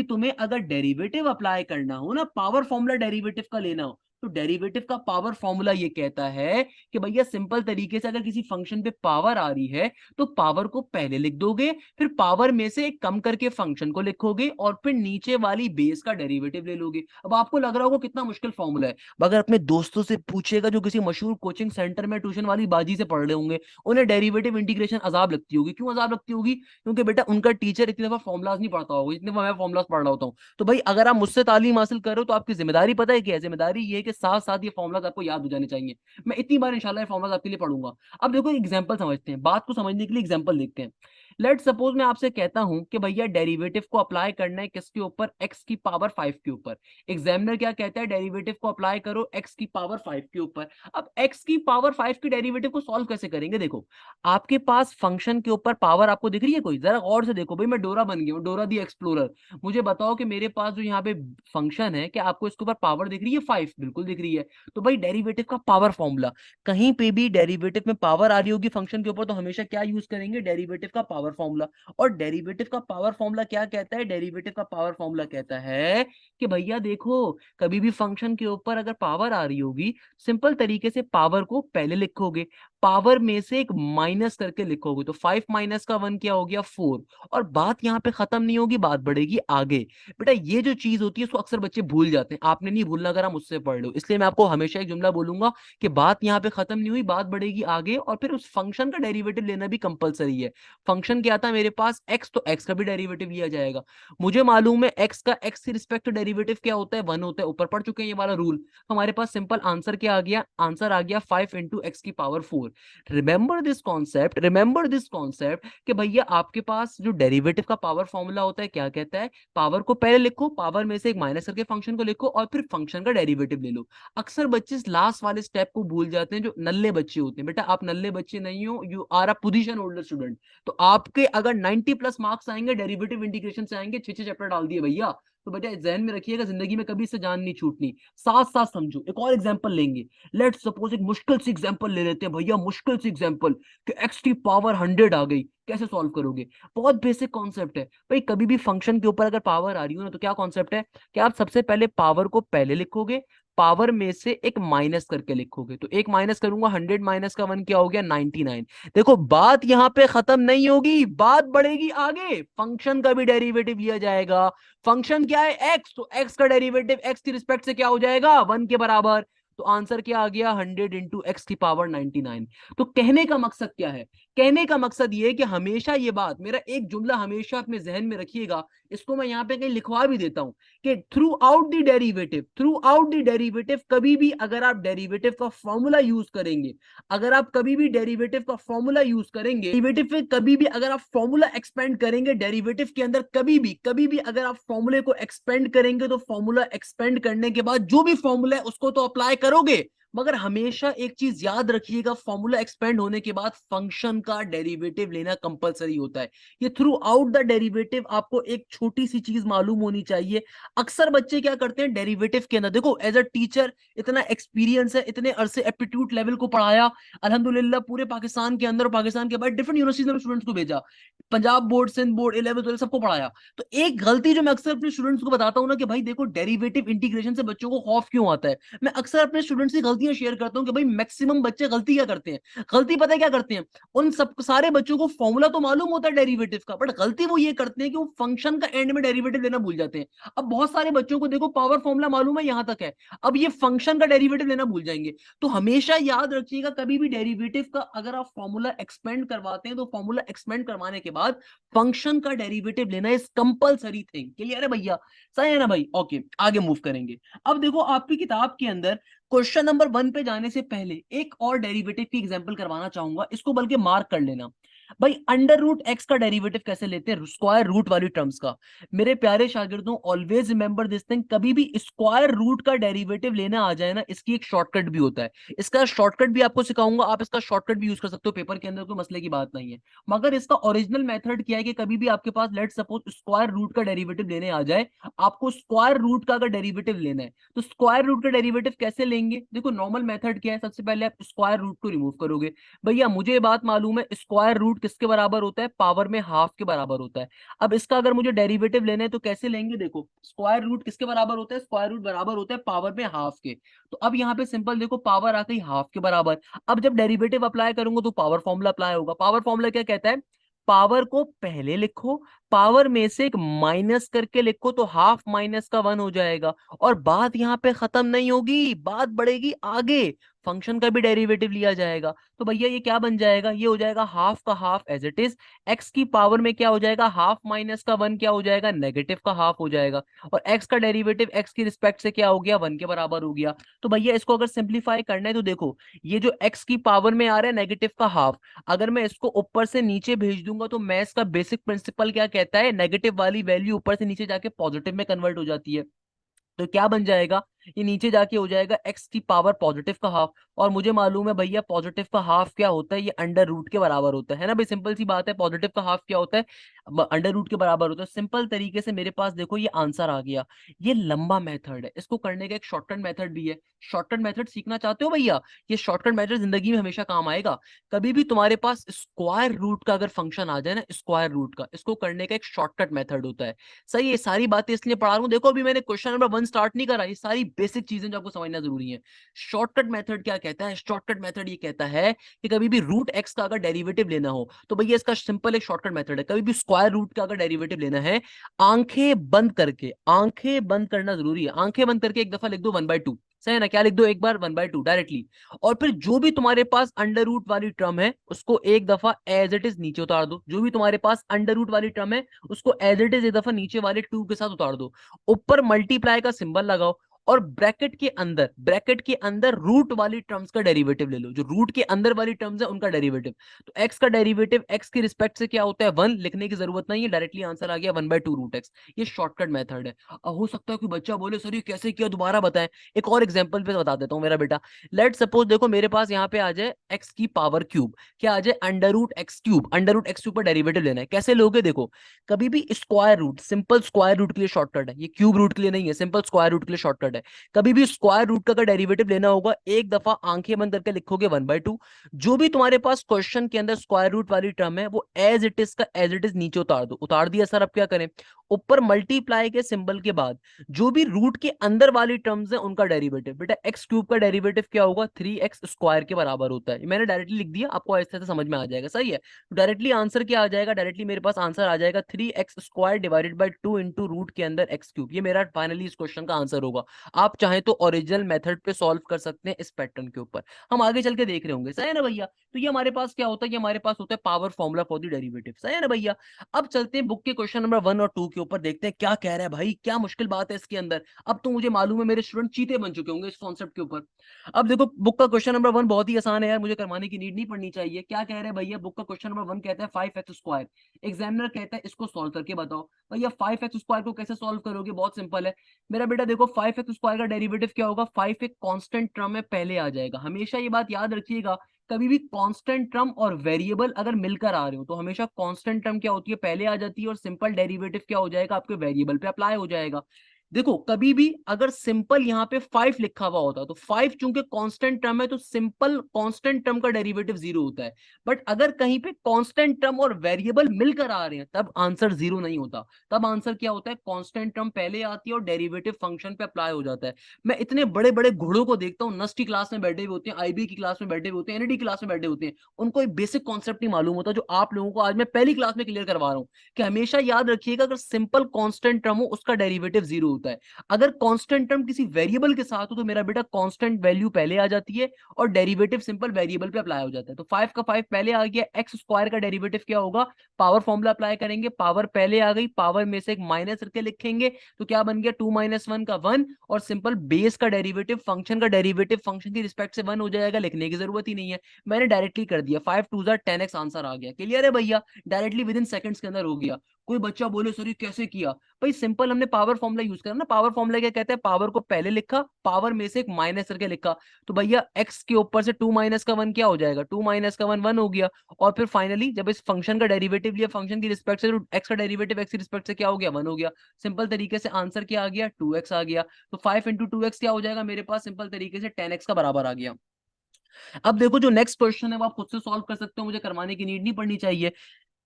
तुम्हें अगर डेरिवेटिव अप्लाई करना हो ना, पावर फॉर्मूला डेरिवेटिव का लेना हो, तो डेरिवेटिव का पावर फॉर्मूला ये कहता है कि भैया सिंपल तरीके से अगर किसी फंक्शन पे पावर आ रही है तो पावर को पहले लिख दोगे, फिर पावर में से एक कम करके फंक्शन को लिखोगे, और फिर नीचे वाली बेस का डेरिवेटिव ले लोगे। अब आपको लग रहा होगा कितना मुश्किल फॉर्मूला है, अगर अपने दोस्तों से पूछेगा जो किसी मशहूर कोचिंग सेंटर में ट्यूशन वाली बाजी से पढ़ रहे होंगे, उन्हें डेरिवेटिव इंटीग्रेशन अजाब लगती होगी। क्यों अजाब लगती होगी, क्योंकि बेटा उनका टीचर इतनी दफा फॉर्मुलाज नहीं पढ़ता होगा जितने मैं फॉर्मुलाज पढ़ रहा होता हूँ। तो भाई अगर आप मुझसे तालीम हासिल कर रहे हो तो आपकी जिम्मेदारी पता है क्या है, जिम्मेदारी ये है कि साथ साथ ये फॉर्मुलाज आपको याद हो जाने चाहिए। मैं इतनी बार इंशाल्लाह ये फॉर्मुलाज आपके लिए पढ़ूंगा। अब देखो एग्जांपल समझते हैं, बात को समझने के लिए एग्जांपल देखते हैं। लेट सपोज मैं आपसे कहता हूं कि भैया डेरिवेटिव को अप्लाई करना है किसके ऊपर, एक्स की पावर 5 के ऊपर। एग्जामिनर क्या कहता है, डेरिवेटिव को अप्लाई करो एक्स की पावर 5 के ऊपर। अब एक्स की पावर 5 की डेरिवेटिव को सॉल्व कैसे करेंगे, देखो आपके पास फंक्शन के ऊपर पावर आपको दिख रही है कोई, जरा गौर से देखो भाई, मैं डोरा बन गया हूं, डोरा दी एक्सप्लोरर। मुझे बताओ कि मेरे पास जो यहाँ पे फंक्शन है, क्या आपको इसके ऊपर पावर दिख रही है, 5 बिल्कुल दिख रही है। तो भाई डेरिवेटिव का पावर फॉर्मूला, कहीं पे भी डेरिवेटिव में पावर आ रही होगी फंक्शन के ऊपर तो हमेशा क्या यूज करेंगे, डेरिवेटिव का पावर फॉर्मूला। और डेरिवेटिव का पावर फॉर्मूला क्या कहता है, डेरिवेटिव का पावर फॉर्मूला कहता है कि भैया देखो कभी भी फंक्शन के ऊपर अगर पावर आ रही होगी, सिंपल तरीके से पावर को पहले लिखोगे, पावर में से एक माइनस करके लिखोगे, तो 5 माइनस का 1 क्या हो गया, 4। और बात यहां पे खत्म नहीं होगी, बात बढ़ेगी आगे। बेटा ये जो चीज होती है उसको अक्सर बच्चे भूल जाते हैं, आपने नहीं भूलना अगर आप मुझसे पढ़ लो, इसलिए मैं आपको हमेशा एक जुमला बोलूंगा कि बात यहाँ पे खत्म नहीं हुई, बात बढ़ेगी आगे, और फिर उस फंक्शन का डेरिवेटिव लेना भी कंपलसरी है। फंक्शन क्या था मेरे पास, एक्स, तो एक्स का भी डेरिवेटिव लिया जाएगा। मुझे मालूम है एक्स का एक्स के रिस्पेक्ट डेरिवेटिव क्या होता है, 1 होता है, ऊपर पढ़ चुके हैं ये वाला रूल। हमारे पास सिंपल आंसर क्या आ गया, आंसर आ गया 5 इंटू एक्स की power 4। Remember this concept, remember this concept कि भैया आपके पास जो डेरिवेटिव का पावर फॉर्मूला होता है क्या कहता है, पावर को पहले लिखो, पावर में से एक माइनस करके फंक्शन को लिखो, और फिर फंक्शन का डेरिवेटिव ले लो। अक्सर बच्चे इस लास्ट वाले स्टेप को भूल जाते हैं, जो नल्ले बच्चे होते हैं। बेटा आप नल्ले बच्चे नहीं हो, you are a position holder student. तो आपके अगर 90 प्लस मार्क्स आएंगे डेरिवेटिव इंटीग्रेशन से आएंगे, 6 चैप्टर डाल दिए भैया। तो बेटा जहन में रखिएगा, जिंदगी में कभी इससे जान नहीं छूटनी। साथ साथ समझो, एक और एग्जांपल लेंगे। लेट सपोज एक मुश्किल सी एग्जांपल ले लेते हैं भैया, मुश्किल सी एग्जांपल कि एक्स की पावर 100 आ गई, कैसे सॉल्व करोगे। बहुत बेसिक कॉन्सेप्ट है भाई, कभी भी फंक्शन के ऊपर अगर पावर आ रही हो ना, तो क्या कॉन्सेप्ट है कि आप सबसे पहले पावर को पहले लिखोगे, पावर में से एक माइनस करके लिखोगे, तो एक माइनस करूंगा, 100 माइनस का 1 क्या हो गया, 99। देखो बात यहां पे खत्म नहीं होगी, बात बढ़ेगी आगे, फंक्शन का भी डेरिवेटिव लिया जाएगा। फंक्शन क्या है, एक्स, तो एक्स का डेरिवेटिव एक्स की रिस्पेक्ट से क्या हो जाएगा, 1 के बराबर। तो आंसर क्या आ गया, 100 इंटू एक्स की पावर 99। तो कहने का मकसद क्या है, कहने का मकसद ये है कि हमेशा ये बात, मेरा एक जुमला हमेशा अपने जहन में रखिएगा, इसको मैं यहां पे कहीं लिखवा भी देता हूं कि थ्रू आउट द डेरिवेटिव कभी भी अगर आप डेरिवेटिव का फॉर्मूला यूज करेंगे, अगर आप कभी भी डेरिवेटिव का फॉर्मूला यूज करेंगे, डेरिवेटिव में कभी भी अगर आप फॉर्मूला एक्सपेंड करेंगे, डेरिवेटिव के अंदर कभी भी अगर आप फॉर्मूले को एक्सपेंड करेंगे, तो फॉर्मूला एक्सपेंड करने के बाद जो भी फॉर्मूला है उसको तो अप्लाई करोगे, मगर हमेशा एक चीज याद रखिएगा, फॉर्मूला एक्सपेंड होने के बाद फंक्शन का डेरिवेटिव लेना कंपलसरी होता है। ये थ्रू आउट द डेरिवेटिव आपको एक छोटी सी चीज मालूम होनी चाहिए। अक्सर बच्चे क्या करते हैं डेरिवेटिव के अंदर, देखो एज अ टीचर इतना एक्सपीरियंस है, इतने अरसे एप्टीट्यूड लेवल को पढ़ाया, अल्हम्दुलिल्लाह पूरे पाकिस्तान के अंदर और पाकिस्तान के बाहर डिफरेंट यूनिवर्सिटीज में स्टूडेंट्स को भेजा, Punjab board, Sindh board, 11th 12 सबको पढ़ाया। तो एक गलती जो मैं अक्सर अपने स्टूडेंट्स को बताता हूं ना कि भाई देखो डेरिवेटिव इंटीग्रेशन से बच्चों को खौफ क्यों आता है, मैं अक्सर अपने स्टूडेंट्स की गलतियां शेयर करता हूं कि भाई मैक्सिमम बच्चे गलती क्या करते हैं, गलती पता है क्या करते हैं, उन सब सारे बच्चों को फॉर्मूला तो मालूम होता है डेरिवेटिव का, बट गलती वो ये करते हैं कि वो फंक्शन का एंड में डेरिवेटिव लेना भूल जाते हैं। अब बहुत सारे बच्चों को देखो पावर फॉर्मूला मालूम है यहां तक है, अब ये फंक्शन का डेरिवेटिव लेना भूल जाएंगे। तो हमेशा याद रखिएगा कभी भी डेरिवेटिव का अगर आप फॉर्मूला एक्सपेंड करवाते हैं तो फॉर्मूला एक्सपेंड करवाने के बाद फंक्शन का डेरिवेटिव लेना इज कंपलसरी थिंग। क्लियर है भैया, सही है ना भाई? ओके, आगे मूव करेंगे। अब देखो आपकी किताब के अंदर क्वेश्चन नंबर 1 पे जाने से पहले एक और डेरिवेटिव की एग्जांपल करवाना चाहूंगा, इसको बल्कि मार्क कर लेना। भाई अंडर रूट एक्स का डेरिवेटिव कैसे लेते हैं, स्क्वायर रूट वाली टर्म्स का। मेरे प्यारे शागिर्दों ऑलवेज रिमेंबर दिस थिंग, कभी भी स्क्वायर रूट का डेरिवेटिव लेना आ जाए ना, इसकी एक शॉर्टकट भी होता है। इसका शॉर्टकट भी आपको सिखाऊंगा, आप इसका शॉर्टकट भी यूज कर सकते हो पेपर के अंदर, कोई मसले की बात नहीं है। मगर इसका ओरिजिनल मेथड क्या है कि कभी भी आपके पास लेट सपोज स्क्वायर रूट का डेरिवेटिव लेने आ जाए, आपको स्क्वायर रूट का अगर डेरिवेटिव लेना है तो स्क्वायर रूट का डेरिवेटिव कैसे लेंगे, देखो नॉर्मल मेथड क्या है, सबसे पहले आप स्क्वायर रूट को रिमूव करोगे। भैया मुझे ये बात मालूम है स्क्वायर रूट किसके बराबर होता है, पावर में हाफ के बराबर होता है। अब इसका अगर मुझे डेरिवेटिव लेना है तो कैसे लेंगे, देखो स्क्वायर रूट किसके बराबर होता है, स्क्वायर रूट बराबर होता है पावर में हाफ के। तो अब यहाँ पे सिंपल देखो पावर आ गई हाफ के बराबर। अब जब डेरिवेटिव अप्लाई करूंगा तो पावर फॉर्मूला अप्लाई होगा। पावर फॉर्मूला क्या कहता है, पावर को पहले लिखो, पावर में से एक माइनस करके लिखो तो हाफ माइनस का 1 हो जाएगा। और बात यहां पे खत्म नहीं होगी, बात बढ़ेगी आगे, फंक्शन का भी डेरिवेटिव लिया जाएगा। तो भैया ये क्या बन जाएगा, ये हो जाएगा हाफ का half as it is, X की पावर में क्या हो जाएगा, हाफ माइनस का 1 क्या हो जाएगा, नेगेटिव का हाफ हो जाएगा। और एक्स का डेरिवेटिव एक्स की रिस्पेक्ट से क्या हो गया, 1 के बराबर हो गया। तो भैया इसको अगर सिंप्लीफाई करना है तो देखो ये जो एक्स की पावर में आ रहा है नेगेटिव का हाफ, अगर मैं इसको ऊपर से नीचे भेज दूंगा तो मैथ्स का बेसिक प्रिंसिपल क्या कहता है, नेगेटिव वाली वैल्यू ऊपर से नीचे जाके पॉजिटिव में कन्वर्ट हो जाती है। तो क्या बन जाएगा, ये नीचे जाके हो जाएगा एक्स की पावर पॉजिटिव का हाफ। और मुझे मालूम है भैया पॉजिटिव का हाफ क्या होता है, ये अंडर रूट के बराबर होता है ना भाई, सिंपल सी बात है, पॉजिटिव का हाफ क्या होता है, अंडर रूट के बराबर होता है। सिंपल तरीके से मेरे पास देखो ये आंसर आ गया। ये लंबा मेथड है, इसको करने का एक शॉर्टकट मेथड भी है। शॉर्टकट मेथड सीखना चाहते हो भैया, ये शॉर्टकट मेथड जिंदगी में हमेशा काम आएगा। कभी भी तुम्हारे पास स्क्वायर रूट का अगर फंक्शन आ जाए ना, स्क्वायर रूट का, इसको करने का एक शॉर्टकट मेथड होता है। सही है, सारी बातें इसलिए पढ़ा रहा हूँ, देखो अभी मैंने क्वेश्चन नंबर 1 स्टार्ट नहीं करा, ये सारी बेसिक चीजें जो आपको समझना जरूरी है। शॉर्टकट मेथड क्या कहता है, शॉर्टकट मेथड ये कहता है कि कभी भी रूट एक्स का अगर डेरिवेटिव लेना हो तो भैया इसका सिंपल एक शॉर्टकट मेथड है, कभी भी स्क्वायर रूट का अगर डेरिवेटिव लेना है, आंखें बंद करके, आंखें बंद करना जरूरी है, आंखें बंद करके एक दफा लिख दो 1/2, सही है ना, क्या लिख दो एक बार 1/2 डायरेक्टली। और फिर जो भी तुम्हारे पास अंडर रूट वाली टर्म है उसको एक दफा एज इट इज नीचे उतार दो, जो भी तुम्हारे पास अंडर रूट वाली टर्म है उसको एज इट इज एक दफा नीचे वाले 2 के साथ उतार दो, ऊपर मल्टीप्लाई का सिंबल लगाओ, और ब्रैकेट के अंदर रूट वाली टर्म्स का डेरिवेटिव ले लो, जो रूट के अंदर वाली टर्म्स है उनका डेरिवेटिव। तो एक्स का डेरिवेटिव एक्स की रिस्पेक्ट से क्या होता है, 1, लिखने की जरूरत नहीं है, डायरेक्टली आंसर आ गया 1/2 रूट एक्स। ये शॉर्टकट मेथड है। हो सकता है कोई बच्चा बोले सर ये कैसे किया, दोबारा बताएं। एक और एग्जांपल पे बता देता हूं मेरा बेटा। लेट सपोज देखो मेरे पास यहाँ पे आ जाए एक्स की पावर क्यूब, क्या आ जाए under root X cube, under root X cube पर डेरिवेटिव लेना है, कैसे लोगे, देखो कभी भी square root, simple square root के लिए शॉर्टकट है, ये क्यूब रूट के लिए नहीं है, सिंपल स्क्वायर रूट के लिए शॉर्टकट है। कभी भी स्क्वायर रूट का अगर डेरिवेटिव लेना होगा एक दफा आंखें बंद करके लिखोगे 1/2, जो भी तुम्हारे पास क्वेश्चन के अंदर स्क्वायर रूट वाली टर्म है वो एज इट इज का एज इट इज नीचे उतार दो, उतार दिया सर, अब क्या करें, ऊपर मल्टीप्लाई के सिंबल के बाद जो भी रूट के अंदर वाली टर्म्स है उनका डेरिवेटिव, बेटा एक्स क्यूब का डेरिवेटिव क्या होगा, 3x स्क्वायर के बराबर होता है। मैंने डायरेक्टली लिख दिया, आपको ऐसे से समझ में आ जाएगा, सही है। डायरेक्टली आंसर क्या आ जाएगा, डायरेक्टली मेरे पास आंसर आ जाएगा 3x square divided by 2 into root के अंदर एक्स क्यूब। ये मेरा फाइनली इस क्वेश्चन का आंसर होगा। आप चाहें तो ओरिजिनल मेथड पे सॉल्व कर सकते हैं इस पैटर्न के ऊपर, हम आगे चल के देख रहे होंगे, सही है ना भैया। तो ये हमारे पास क्या होता है, ये हमारे पास होता है power formula for the derivative, सही है ना भैया। अब चलते हैं बुक के क्वेश्चन नंबर 1 और 2 के इसके ऊपर देखते हैं क्या कह रहा है भाई, क्या मुश्किल बात है इसके अंदर। अब तो मुझे मालूम है मेरे स्टूडेंट चीते बन चुके होंगे इस कॉन्सेप्ट के ऊपर। अब देखो बुक का क्वेश्चन नंबर 1 बहुत ही आसान है यार, मुझे करवाने की नीड नहीं पड़नी चाहिए। क्या कह रहे हैं भैया, बुक का क्वेश्चन नंबर 1 कहता है 5x²। एग्जामिनर कहता है इसको सॉल्व करके बताओ। भैया 5x² को कैसे सॉल्व करोगे, बहुत सिंपल है मेरा बेटा। देखो 5x² का डेरिवेटिव क्या होगा, 5 एक कांस्टेंट टर्म में पहले आ जाएगा। हमेशा ये बात याद रखिएगा, कभी भी कांस्टेंट टर्म और वेरिएबल अगर मिलकर आ रहे हो तो हमेशा कांस्टेंट टर्म क्या होती है, पहले आ जाती है, और सिंपल डेरिवेटिव क्या हो जाएगा, आपके वेरिएबल पे अप्लाई हो जाएगा। देखो कभी भी अगर सिंपल यहाँ पे 5 लिखा हुआ होता तो 5 चूंकि कांस्टेंट टर्म है तो सिंपल कांस्टेंट टर्म का डेरिवेटिव 0 होता है। बट अगर कहीं पे कांस्टेंट टर्म और वेरिएबल मिलकर आ रहे हैं तब आंसर 0 नहीं होता। तब आंसर क्या होता है, कांस्टेंट टर्म पहले आती है और डेरिवेटिव फंक्शन पे अप्लाई हो जाता है। मैं इतने बड़े बड़े घोड़ों को देखता हूँ, नस्ट की क्लास में बैठे हुए होते हैं, आईबी की क्लास में बैठे हुए होते हैं, एनडी क्लास में बैठे होते हैं, उनको एक बेसिक कॉन्सेप्ट नहीं मालूम होता जो आप लोगों को आज मैं पहली क्लास में क्लियर करवा रहा हूँ। कि हमेशा याद रखिएगा अगर सिंपल कांस्टेंट टर्म हो उसका डेरिवेटिव 0 होता है। अगर कांस्टेंट टर्म किसी वेरिएबल के साथ हो तो मेरा बेटा कांस्टेंट वैल्यू पहले आ जाती है और डेरिवेटिव सिंपल वेरिएबल पे अप्लाई हो जाता है। तो 5 का 5 पहले आ गया, x² का डेरिवेटिव क्या होगा, पावर फॉर्मूला अप्लाई करेंगे, पावर पहले आ गई, पावर में से एक माइनस करके लिखेंगे तो क्या बन गया 2 - 1 का 1, और सिंपल बेस का डेरिवेटिव फंक्शन का डेरिवेटिव फंक्शन की रिस्पेक्ट से 1 हो जाएगा, लिखने की जरूरत ही नहीं है, मैंने डायरेक्टली कर दिया। 5 2 10x आंसर आ गया। क्लियर है भैया, डायरेक्टली विद इन सेकंड्स के अंदर हो गया। कोई बच्चा बोले सर ये कैसे किया, भाई सिंपल हमने पावर फॉर्मूला यूज करा ना। पावर फॉर्मूला क्या कहते हैं, पावर को पहले लिखा, पावर में से एक माइनस करके लिखा, तो भैया x के ऊपर से 2 - का 1 क्या हो जाएगा, 2 - का 1 1 हो गया। और फिर फाइनली जब इस फंक्शन का डेरिवेटिव लिया फंक्शन की रिस्पेक्ट से, तो x का डेरिवेटिव x की रिस्पेक्ट से क्या हो गया, 1 हो गया। सिंपल तरीके से आंसर क्या आ गया, 2x आ गया। तो 5 × 2x क्या हो जाएगा मेरे पास, सिंपल तरीके से 10x का बराबर आ गया। अब देखो जो नेक्स्ट क्वेश्चन है वो आप खुद से सॉल्व कर सकते हो, मुझे करवाने की नीड नहीं पड़नी चाहिए।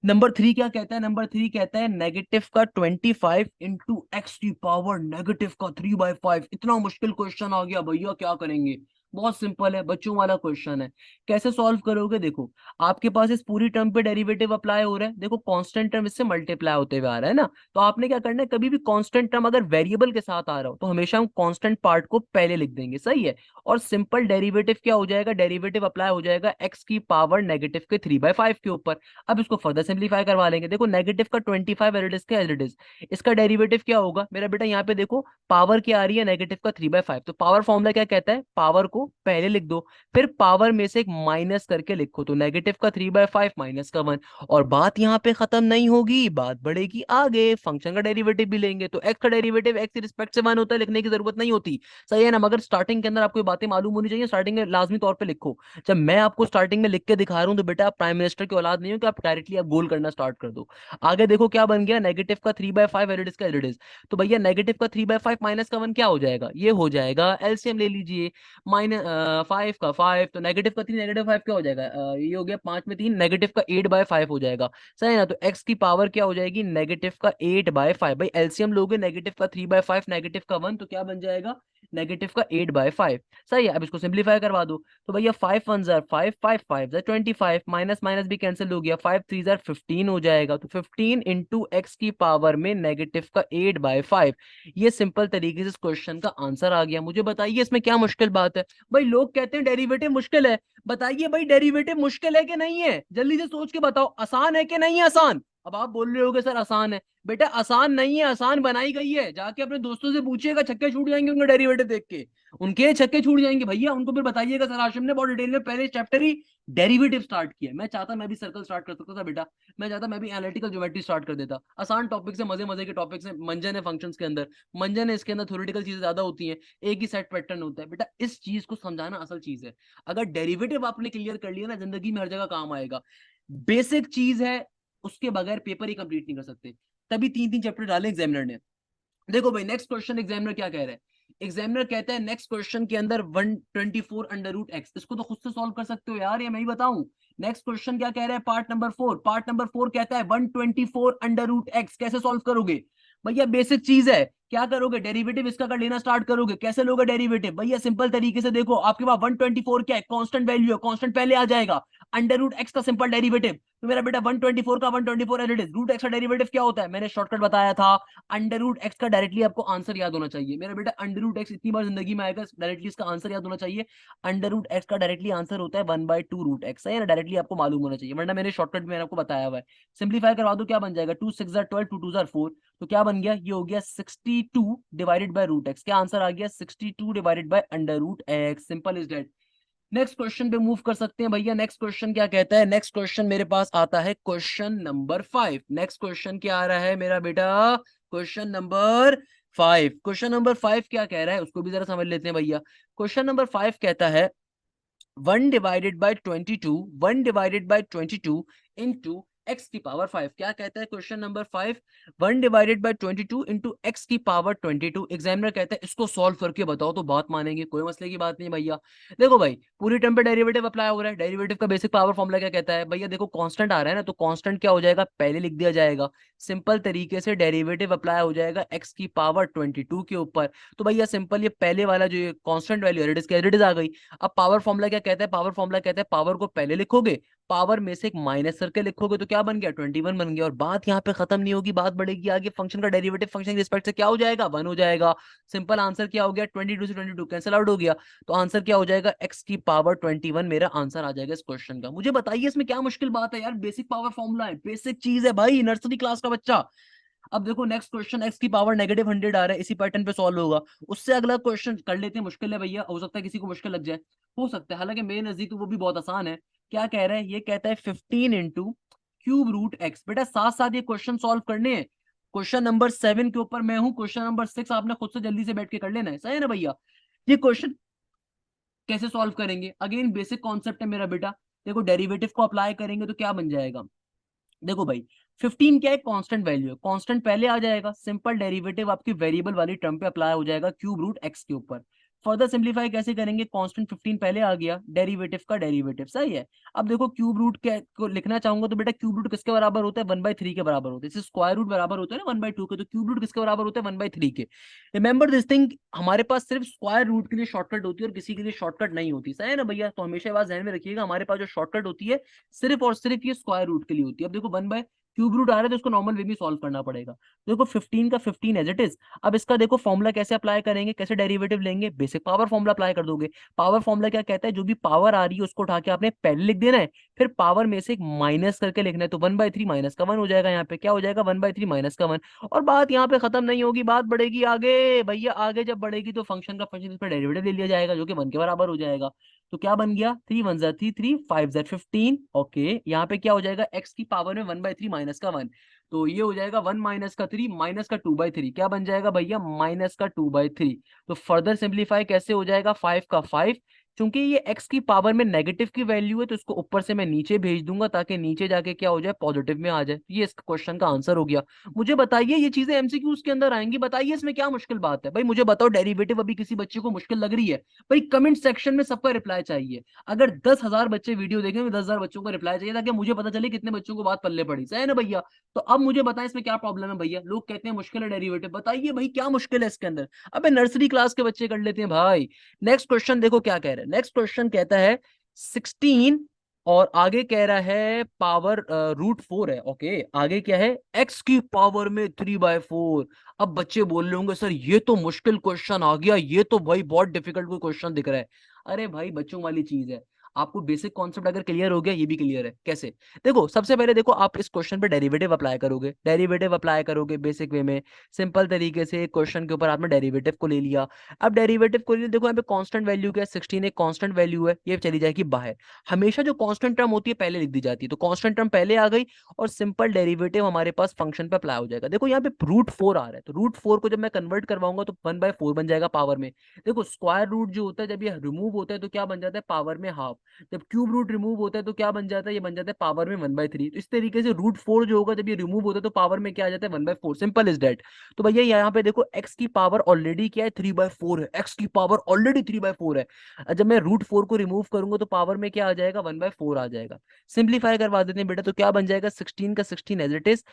नंबर 3 क्या कहता है, नंबर 3 कहता है नेगेटिव का 25 इंटू एक्स की पावर नेगेटिव का 3/5। इतना मुश्किल क्वेश्चन आ गया भैया, क्या करेंगे। बहुत सिंपल है, बच्चों वाला क्वेश्चन है। कैसे सॉल्व करोगे, देखो आपके पास इस पूरी टर्म पे डेरिवेटिव अप्लाई हो रहा है, देखो कांस्टेंट टर्म इससे मल्टीप्लाई होते हुए आ रहा है ना। तो आपने क्या करना है, कभी भी कांस्टेंट टर्म अगर वेरिएबल के साथ आ रहा हो तो हमेशा हम कांस्टेंट पार्ट को पहले लिख देंगे, सही है। और सिंपल डेरिवेटिव क्या हो जाएगा, डेरिवेटिव अप्लाई हो जाएगा एक्स की पावर नेगेटिव के 3/5 के ऊपर। अब इसको फर्दर सिंपलीफाई करवा लेंगे। देखो नेगेटिव का 25 एज इट इज, इसका डेरिवेटिव क्या होगा मेरा बेटा, यहाँ पे देखो पावर क्या आ रही है नेगेटिव का 3/5, तो पावर फॉर्मूला क्या कहता है, पावर को पहले लिख दो, फिर पावर में से एक माइनस करके लिखो, तो नेगेटिव का 3/5 माइनस का 1। और बात यहाँ पे खत्म नहीं होगी, बात बढ़ेगी आगे, फंक्शन का डेरिवेटिव भी लेंगे तो एक्स का डेरिवेटिव एक्स की रिस्पेक्ट से 1 होता है, लिखने की जरूरत नहीं होती, सही है ना। मगर स्टार्टिंग के अंदर आपको ये बातें मालूम होनी चाहिए, स्टार्टिंग में लाजमी तौर पे लिखो। जब मैं आपको स्टार्टिंग में लिख के दिखा रहा हूं तो बेटा आप प्राइम मिनिस्टर की औलाद नहीं हो कि आप डायरेक्टली आप गोल करना स्टार्ट कर दो। आगे देखो क्या बन गया, नेगेटिव का 3/5 एडिड का एडिड। तो भैया नेगेटिव का 3/5 माइनस का 1 क्या हो जाएगा, ये हो जाएगा, एलसीएम ले लीजिए, माइनस 5 का 5, तो नेगेटिव का 3 नेगेटिव 5 क्या हो जाएगा, ये हो गया 5 में 3, नेगेटिव का 8/5 हो जाएगा, सही है ना। तो एक्स की पावर क्या हो जाएगी, नेगेटिव का 8/5, भाई एलसीएम लोगे नेगेटिव का 3/5 नेगेटिव का 1 तो क्या बन जाएगा, नेगेटिव का 8/5, सही है। अब इसको सिंप्लीफाई करवा दो, तो भैया 5 1 जार 5, 5 5 जार 25, माइनस माइनस भी कैंसिल हो गया, 5 3 जार 15 हो जाएगा। तो 15 इंटू एक्स की पावर में नेगेटिव का 8/5, ये सिंपल तरीके से इस क्वेश्चन का आंसर आ गया। मुझे बताइए इसमें क्या मुश्किल बात है। भाई लोग कहते हैं डेरिवेटिव मुश्किल है, बताइए भाई डेरिवेटिव मुश्किल है कि नहीं है, जल्दी से सोच के बताओ, आसान है कि नहीं है आसान। अब आप बोल रहे होगे सर आसान है, बेटा आसान नहीं है, आसान बनाई गई है। जाके अपने दोस्तों से पूछिएगा, छक्के छूट जाएंगे उनके डेरिवेटिव देख के, उनके छक्के छूट जाएंगे भैया। उनको फिर बताइएगा सर हाशिम ने बहुत डिटेल में पहले चैप्टर ही डेरिवेटिव स्टार्ट किया। मैं चाहता मैं भी सर्कल स्टार्ट कर सकता था बेटा, मैं चाहता मैं भी एनालिटिकल ज्योमेट्री स्टार्ट कर देता। आसान टॉपिक से, मजे मजे के टॉपिक से, मंजन है फंक्शंस के अंदर, मंजन है इसके अंदर, थ्योरेटिकल चीजें ज्यादा होती हैं, एक ही सेट पैटर्न होता है बेटा। इस चीज को समझाना असल चीज है। अगर डेरिवेटिव आपने क्लियर कर लिया ना, जिंदगी में हर जगह काम आएगा। बेसिक चीज है, उसके बगैर पेपर ही कंप्लीट नहीं कर सकते। तभी 3 3 चैप्टर डाले एग्जामिनर ने। देखो भाई नेक्स्ट क्वेश्चन एग्जामिनर क्या कह रहा है, एग्जामिनर कहता है नेक्स्ट क्वेश्चन के अंदर 124 अंडर रूट एक्स, इसको तो खुद से सॉल्व कर सकते हो यार, ये मैं ही बताऊं। नेक्स्ट क्वेश्चन क्या कह रहा है, पार्ट नंबर 4, पार्ट नंबर 4 कहता है 124 अंडर रूट एक्स, कैसे सॉल्व करोगे भैया, बेसिक चीज है। क्या करोगे, डेरिवेटिव इसका कर लेना स्टार्ट करोगे। कैसे लोगे डेरिवेटिव भैया, सिंपल तरीके से देखो, आपके पास 124 क्या है, कांस्टेंट वैल्यू है, कांस्टेंट पहले आ जाएगा। अंडर रूट एक्स का सिंपल डेरिवेटिव, तो मेरा बेटा 124 का 124 as it is. Root X का डेरिवेटिव क्या होता है, मैंने शॉर्टकट बताया था, अंडर रूट एक्स का डायरेक्टली आपको आंसर याद होना चाहिए मेरा बेटा। अंडर रूट एक्स इतनी बार जिंदगी में आएगा, डायरेक्टली इसका आंसर याद होना चाहिए। अंडर रूट एक्स का डायरेक्टली आंसर होता है 1/2 रूट एक्स, है ना, डायरेक्टली आपको मालूम होना चाहिए, वरना मैंने शॉर्टकट में आपको बताया हुआ है। सिंप्लीफाई करवा दो, क्या बन जाएगा, 2 6 12, 2 2 4, तो क्या बन गया, ये हो गया 62 डिवाइडेड बाय रूट एक्स। क्या आंसर आ गया, 62 divided by under root X, simple is that. Next question पे मूव कर सकते हैं भैया। नेक्स्ट क्वेश्चन क्या कहता है, नेक्स्ट क्वेश्चन मेरे पास आता है क्वेश्चन नंबर 5। नेक्स्ट क्वेश्चन क्या आ रहा है मेरा बेटा, क्वेश्चन नंबर 5। क्वेश्चन नंबर 5 क्या कह रहा है उसको भी जरा समझ लेते हैं भैया। क्वेश्चन नंबर 5 कहता है 1 divided by 22, 1 divided by 22 into x की पावर 5। क्या कहता है question number 5, 1 divided by 22 into x की पावर 22। एग्जामिनर कहता है इसको सॉल्व करके बताओ, तो बात मानेंगे, कोई मसले की बात नहीं भैया। देखो भाई, पूरी टर्म पे डेरिवेटिव अप्लाई हो रहा है। डेरिवेटिव का बेसिक पावर फॉर्मूला क्या कहता है भैया, देखो कांस्टेंट आ रहा है ना, तो कांस्टेंट क्या हो जाएगा, पहले लिख दिया जाएगा। सिंपल तरीके से डेरिवेटिव अप्लाई हो जाएगा एक्स की पावर 22 के ऊपर। तो भैया सिंपल, ये पहले वाला जो कांस्टेंट वैल्यू इट इज आ गई। अब पावर फॉर्मूला क्या कहता है, पावर फॉर्मूला कहता है पावर को पहले लिखोगे, पावर में से एक माइनस करके लिखोगे, तो क्या बन गया, 21 बन गया। और बात यहाँ पे खत्म नहीं होगी, बात बढ़ेगी आगे। फंक्शन का डेरिवेटिव फंक्शन के रिस्पेक्ट से क्या हो जाएगा, 1 हो जाएगा। सिंपल आंसर क्या हो गया, 22 से 22 कैंसिल आउट हो गया, तो आंसर क्या हो जाएगा, एक्स की पावर 21 मेरा आंसर आ जाएगा इस क्वेश्चन का। मुझे बताइए इसमें क्या मुश्किल बात है यार, बेसिक पावर फॉर्मूला है, बेसिक चीज है भाई, नर्सरी क्लास का बच्चा। अब देखो नेक्स्ट क्वेश्चन, एक्स की पावर -100 आ रहा है, इसी पैटर्न पे सॉल्व होगा। उससे अगला क्वेश्चन कर लेते हैं, मुश्किल है भैया, हो सकता है किसी को मुश्किल लग जाए, हो सकता है, हालांकि मेरे नजदीक तो वो भी बहुत आसान है। क्या कह रहा है, ये कहता है 15 इंटू क्यूब रूट एक्स। बेटा साथ साथ ये क्वेश्चन सॉल्व करने हैं। क्वेश्चन नंबर 7 के ऊपर मैं हूं, क्वेश्चन नंबर 6 आपने खुद से जल्दी से बैठ के कर लेना है, सही है ना भैया। ये क्वेश्चन कैसे सॉल्व करेंगे, अगेन बेसिक कॉन्सेप्ट है मेरा बेटा। देखो डेरिवेटिव को अप्लाई करेंगे तो क्या बन जाएगा, देखो भाई 15 क्या है, कांस्टेंट वैल्यू है, कांस्टेंट पहले आ जाएगा, सिंपल डेरिवेटिव आपकी वेरिएबल वाली टर्म पे अप्लाई हो जाएगा क्यूब रूट एक्स के ऊपर। फर्दर सिंप्लीफाई कैसे करेंगे, कांस्टेंट 15 पहले आ गया, डेरिवेटिव का डेरिवेटिव, सही है। अब देखो क्यूब रूट के को लिखना चाहूंगा तो बेटा क्यूब रूट किसके बराबर होता है, 1/3 के बराबर होता है। जैसे स्क्वायर रूट बराबर होता है ना 1/2 के, तो क्यूब रूट किसके बराबर होता है, 1/3 के। रिमेंबर दिस थिंग, हमारे पास सिर्फ स्क्वायर रूट के लिए शॉर्टकट होती है और किसी के लिए शॉर्टकट नहीं होती, सही है ना भैया। तो हमेशा बात ध्यान में रखिएगा, हमारे पास जो शॉर्टकट होती है सिर्फ और सिर्फ ये स्क्वायर रूट के लिए होती है। अब देखो 1 क्यूब रूट आ रहा है तो उसको नॉर्मल वे में सॉल्व करना पड़ेगा। देखो 15 का 15 एज इट इज। अब इसका देखो फॉर्मूला कैसे अप्लाई करेंगे, कैसे डेरिवेटिव लेंगे, बेसिक पावर फॉर्मूला अप्लाई कर दोगे। पावर फॉर्मूला क्या कहता है, जो भी पावर आ रही है उसको उठा के आपने पहले लिख देना है, फिर पावर में से एक माइनस करके लिखना है, तो 1/3 माइनस का 1 हो जाएगा। यहाँ पे क्या हो जाएगा, 1/3 माइनस का 1। और बात यहाँ पे खत्म नहीं होगी, बात बढ़ेगी आगे भैया। आगे जब बढ़ेगी तो फंक्शन का फंक्शन इस पर डेरिवेटिव ले लिया जाएगा, जो कि 1 के बराबर हो जाएगा। तो क्या बन गया, 3 1 3 3 5 15। ओके, यहाँ पे क्या हो जाएगा, एक्स की पावर में 1/3 माइनस का 1, तो ये हो जाएगा 1 माइनस का 3 माइनस का 2/3। क्या बन जाएगा भैया, माइनस का 2/3। तो फर्दर सिंप्लीफाई कैसे हो जाएगा, 5 का 5। चूंकि ये x की पावर में नेगेटिव की वैल्यू है तो इसको ऊपर से मैं नीचे भेज दूंगा, ताकि नीचे जाके क्या हो जाए, पॉजिटिव में आ जाए। ये इस क्वेश्चन का आंसर हो गया। मुझे बताइए, ये चीजें एमसीक्यूज के अंदर आएंगी, बताइए इसमें क्या मुश्किल बात है भाई, मुझे बताओ। डेरिवेटिव अभी किसी बच्चे को मुश्किल लग रही है भाई, कमेंट सेक्शन में सबका रिप्लाई चाहिए। अगर 10,000 बच्चे वीडियो देखें तो 10,000 बच्चों को रिप्लाई चाहिए, ताकि मुझे पता चले कितने बच्चों को बात पल्ले पड़ी, सही है ना भैया। तो अब मुझे बताएं इसमें क्या प्रॉब्लम है भैया, लोग कहते हैं मुश्किल है डेरिवेटिव, बताइए भाई क्या मुश्किल है इसके अंदर। अबे नर्सरी क्लास के बच्चे कर लेते हैं भाई। नेक्स्ट क्वेश्चन देखो क्या कह रहा है, नेक्स्ट क्वेश्चन कहता है 16 और आगे कह रहा है पावर √4 है। ओके, आगे क्या है, एक्स की पावर में 3/4। अब बच्चे बोल रहे होंगे सर ये तो मुश्किल क्वेश्चन आ गया, ये तो भाई बहुत डिफिकल्ट कोई क्वेश्चन दिख रहा है। अरे भाई बच्चों वाली चीज है, आपको बेसिक कॉन्सेप्ट अगर क्लियर हो गया, ये भी क्लियर है। कैसे, देखो सबसे पहले देखो आप इस क्वेश्चन पे डेरिवेटिव अप्लाई करोगे, डेरिवेटिव अप्लाई करोगे बेसिक वे में, सिंपल तरीके से क्वेश्चन के ऊपर आपने डेरिवेटिव को ले लिया। अब डेरिवेटिव को ले, देखो यहाँ पे कांस्टेंट वैल्यू क्या है, 16 एक कांस्टेंट वैल्यू है, ये चली जाएगी बाहर। हमेशा जो कांस्टेंट टर्म होती है पहले लिख दी जाती है, तो कांस्टेंट टर्म पहले आ गई और सिंपल डेरिवेटिव हमारे पास फंक्शन पे अप्लाई हो जाएगा। देखो यहाँ पे √4 आ रहा है, तो √4 को जब मैं कन्वर्ट करवाऊंगा तो 1/4 बन जाएगा पावर में। देखो स्क्वायर रूट जो होता है जब ये रिमूव होता है तो क्या बन जाता है, पावर में हाफ। जब क्यूब रूट रिमूव होता है तो क्या बन जाता है, ये बन जाता है पावर में 1/3। तो इस तरीके से √4 जो होगा जब ये रिमूव होता है तो पावर में क्या आ जाता है, 1/4, सिंपल इज दैट। तो भैया यहाँ पे देखो एक्स की पावर ऑलरेडी क्या है, 3/4 है, एक्स की पावर ऑलरेडी 3/4 है। जब मैं √4 को रिमूव करूंगा तो पावर में क्या आ जाएगा, 1/4 आ जाएगा। सिंप्लीफाई करवा देते हैं बेटा, तो क्या बन जाएगा, 16 का 16 as it is.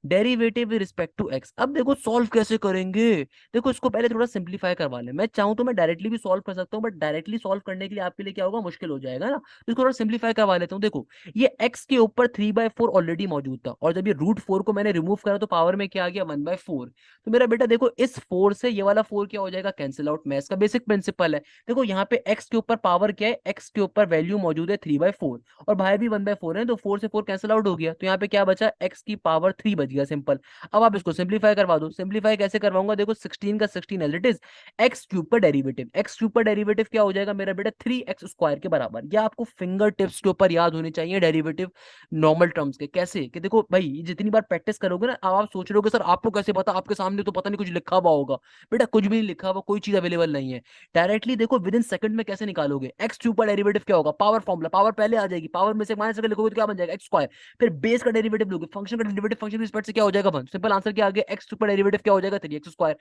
Derivative with respect to X. अब देखो सॉल्व कैसे करेंगे। देखो इसको पहले थोड़ा सिंप्लीफाई करवा लें। मैं चाहूं तो मैं डायरेक्टली भी सॉल्व कर सकता हूँ, बट डायरेक्टली सॉल्व करने के लिए आपके लिए क्या होगा, मुश्किल हो जाएगा ना। तो इसको थोड़ा सिंप्लीफाई करवा लेता हूँ। देखो ये एक्स के ऊपर 3/4 ऑलरेडी मौजूद था, और जब ये √4 को मैंने रिमूव करा तो पावर में क्या आ गया, 1/4। तो मेरा बेटा देखो इस 4 से ये वाला 4 क्या हो जाएगा, कैंसिल आउट। मैथ्स का बेसिक प्रिंसिपल है। देखो यहाँ पे एक्स के ऊपर पावर क्या है, एक्स के ऊपर वैल्यू मौजूद है 3/4, और बाहर भी 1/4 है, तो 4 से 4 कैंसिल आउट हो गया। तो यहाँ पे क्या बचा, एक्स की पावर 3 बच गया, सिंपल। अब आप इसको सिंप्लीफाई करवा दो। सिंप्लीफाई कैसे करवाऊंगा, देखो 16 का 16 as it is, X cube का डेरिवेटिव, एक्स क्यूब का डेरिवेटिव क्या हो जाएगा मेरा बेटा, 3x² के बराबर। ये आपको फिंगर टिप्स के ऊपर याद होने चाहिए डेरिवेटिव नॉर्मल टर्म्स के। कैसे कि देखो भाई ये जितनी बार प्रैक्टिस करोगे ना, अब आप सोच रहे हो सर आपको कैसे पता, आपके सामने तो पता नहीं कुछ लिखा हुआ होगा। बेटा कुछ भी नहीं लिखा हुआ, कोई चीज अवेलेबल नहीं है। डायरेक्टली देखो विद इन सेकंड में कैसे निकालोगे, एक्स क्यूब का डेरिवेटिव क्या होगा, पावर फॉर्मूला, पावर पहले आ जाएगी, पावर में से माइनस करके लिखोगे तो क्या बन जाएगा, x²। फिर बेस का डेरिवेटिव लोगे, फंक्शन का डेरिवेटिव फंक्शन की रिस्पेक्ट से क्या हो जाएगा, 1। सिंपल आंसर क्या आ गया, एक्स का डेरिवेटिव क्या हो जाएगा, 3x²।